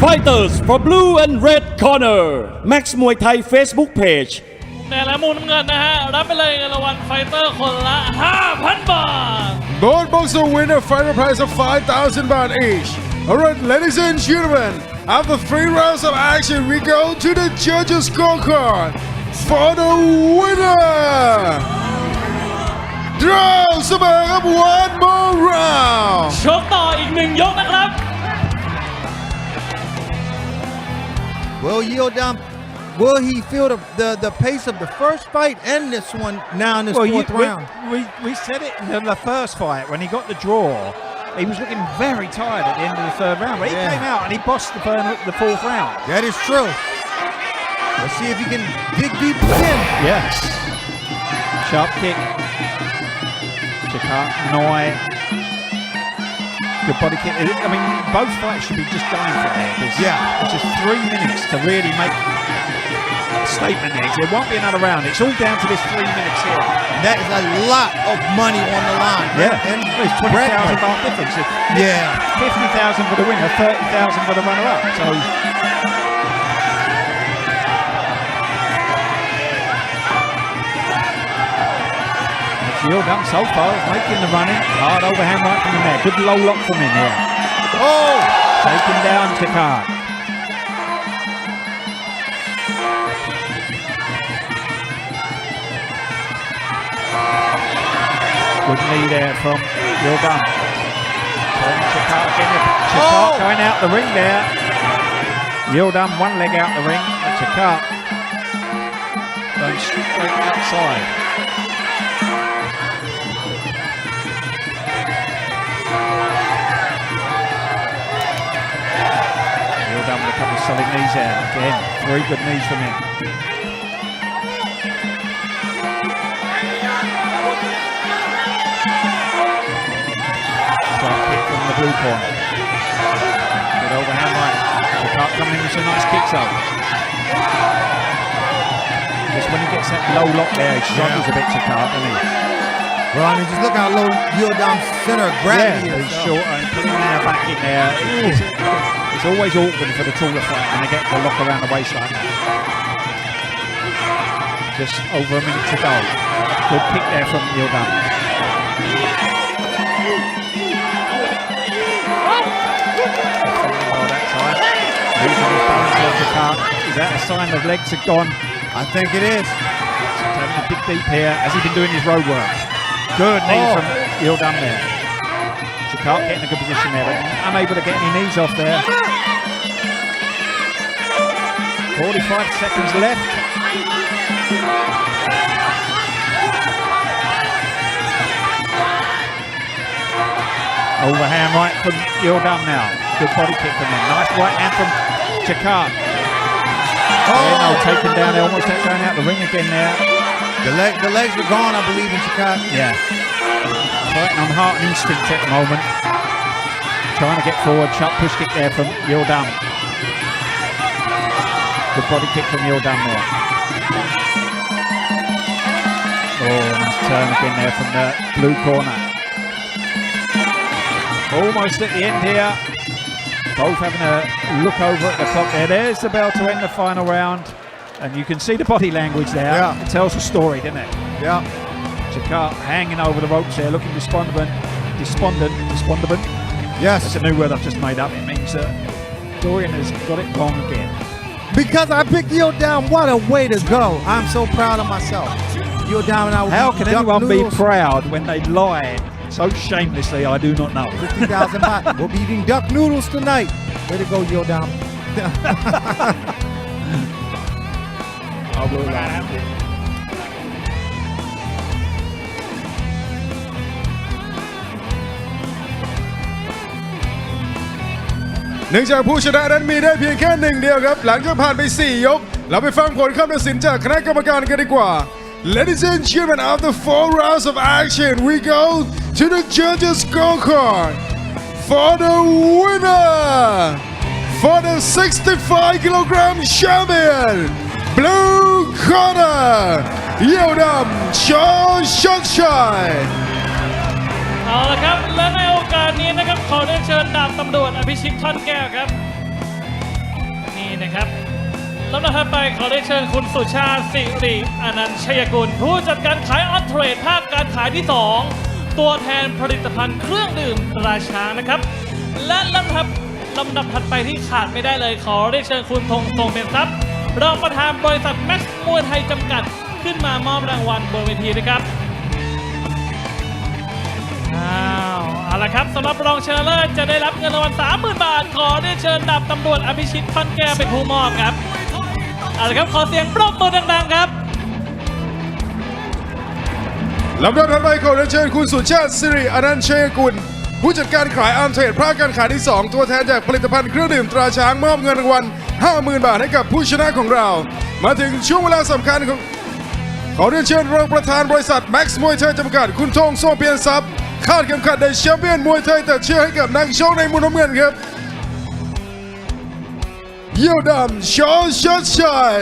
Speaker 3: Fighters for blue and red corner Max Muay Thai Facebook page
Speaker 4: เนี่ยและมุมน้ำเงินนะฮะรับไปเลยเงินรางวัลไฟเตอร์คนละ 5,000 บาท
Speaker 5: Gold boxer winner fighter prize of 5,000 baht each. Alright, ladies and gentlemen, after 3 rounds of action, we go to the judges' scorecard for the winner. Draw เสมอครับ one more round.
Speaker 4: ชกต่ออีก1 ยกนะครับ
Speaker 2: Will Yildam, will he feel the pace of the first fight and this one now in this fourth round?
Speaker 1: We said it in the first fight when he got the draw. He was looking very tired at the end of the 3rd round, but he came out and he bossed the 4th round.
Speaker 2: That is true. Let's see if he can dig deep again.
Speaker 1: Yes. Sharp kick. Chakar, Noi. Good body kick. I mean, both fights should be just going for there. It's just 3 minutes to really make a statement there. There won't be another round. It's all down to this 3 minutes here.
Speaker 2: That is a lot of money on the line.
Speaker 1: Yeah.
Speaker 2: And
Speaker 1: it's 20,000 baht difference.
Speaker 2: Yeah.
Speaker 1: 50,000 for the winner, 30,000 for the runner-up. So. Yildam so far is making the running. Hard overhand right from him there. Good low lock from him here.
Speaker 2: Oh!
Speaker 1: Taking down Chakar. Good knee there from Yildam. Chakar again. Chakar going out the ring there. Yildam one leg out the ring. And Chakar going straight outside. Done with a couple of solid knees there. Again, 3 good knees from him. Sharp kick from the blue corner. Good overhand right. Chakar coming in with some nice kicks up. Just when he gets that low lock there, he struggles a bit, Chakar, doesn't he?
Speaker 2: Well, I mean, just look how low Yildam's center of gravity is.
Speaker 1: He's short and putting their back in there. It's always awkward for the taller fighter when they get the lock around the waist like that. Just over a minute to go. Good kick there from Yildam. Oh, that time. Losing his balance off the cart. Is that a sign the legs are gone?
Speaker 2: I think it is.
Speaker 1: Having a big deep here. Has he been doing his road work? Good knee from Yildam there. Chakar getting a good position there, but unable to get any knees off there. 45 seconds left. Overhand right from Yildam now. Good body kick from him. Nice right hand from Chakar. Oh, taken down there, almost going out the ring again there.
Speaker 2: The legs are gone, I believe, in Chakar.
Speaker 1: Yeah. Fighting on heart and instinct at the moment. Trying to get forward. Sharp push kick there from Yildam. Good body kick from Yildam there. Oh, nice turn again there from the blue corner. Almost at the end here. Both having a look over at the clock there. There's the bell to end the final round. And you can see the body language there.
Speaker 2: Yeah.
Speaker 1: It tells a story, doesn't it?
Speaker 2: Yeah.
Speaker 1: Chakar hanging over the ropes there, looking despondent.
Speaker 2: Yes.
Speaker 1: That's a new word I've just made up. It means that Dorian has got it wrong again.
Speaker 2: Because I picked Yildam, what a way to go. I'm so proud of myself. Yildam and I.
Speaker 1: How can anyone be proud when they lie so shamelessly? I do not know.
Speaker 2: 50,000 baht. We'll be eating duck noodles tonight. Way to go, Yildam.
Speaker 1: I will laugh.
Speaker 5: เนื่องจากผู้ชนะนั้นมีได้เพียงแค่1 เดียวครับหลังจากผ่านไป4 ยกเราไปฟังผลคำตัดสินจากคณะกรรมการกันดีกว่า Ladies and gentlemen, after 4 rounds of action, we go to the judges' scorecard for the winner for the 65 kilogram champion, blue corner, Yildam Chorchokchai.
Speaker 4: เอาละครับและในโอกาสนี้นะครับขอเรียนเชิญดาบตำรวจอภิชิตท่อนแก้วครับนี่นะครับ ลำดับถัดไปขอได้เชิญคุณสุชาติสิริอนันต์ชัยกุลผู้จัดการขายออนเทรดภาคการขายที่ 2 ตัวแทนผลิตภัณฑ์เครื่องดื่มตราช้างนะครับและลำดับถัดไปที่ขาดไม่ได้เลยขอได้เชิญคุณธงทรงเป็นทรัพย์รองประธานบริษัทแม็กซ์มวยไทยจำกัดขึ้นมามอบรางวัลบนเวทีนะครับเอาละครับสำหรับรองชนะเลิศจะได้รับเงินรางวัล 30,000 บาทขอได้เชิญดาบตำรวจอภิชิตพันแก้วเป็นผู้มอบครับเอาละครับขอเสียงปรบมือดังๆครับ
Speaker 5: ลำดับถัดไปขอเชิญคุณสุชาติสิริอนันต์ชัยกุลผู้จัดการขายอาร์มเทรดภาคการขายที่ 2 ตัวแทนจากผลิตภัณฑ์เครื่องดื่มตราช้างมอบเงินรางวัล 50,000 บาทให้กับผู้ชนะของเรามาถึงช่วงเวลาสำคัญของขอเรียนเชิญรองประธานบริษัทแม็กซ์มวยไทยจำกัดคุณธงทรงเพียรทรัพย์คาดเข็มขัดในแชมเปี้ยนมวยไทยแต่เชื่อให้กับนักชกในมุมน้ำเงินครับเยี่ยวดำชอชัดชัย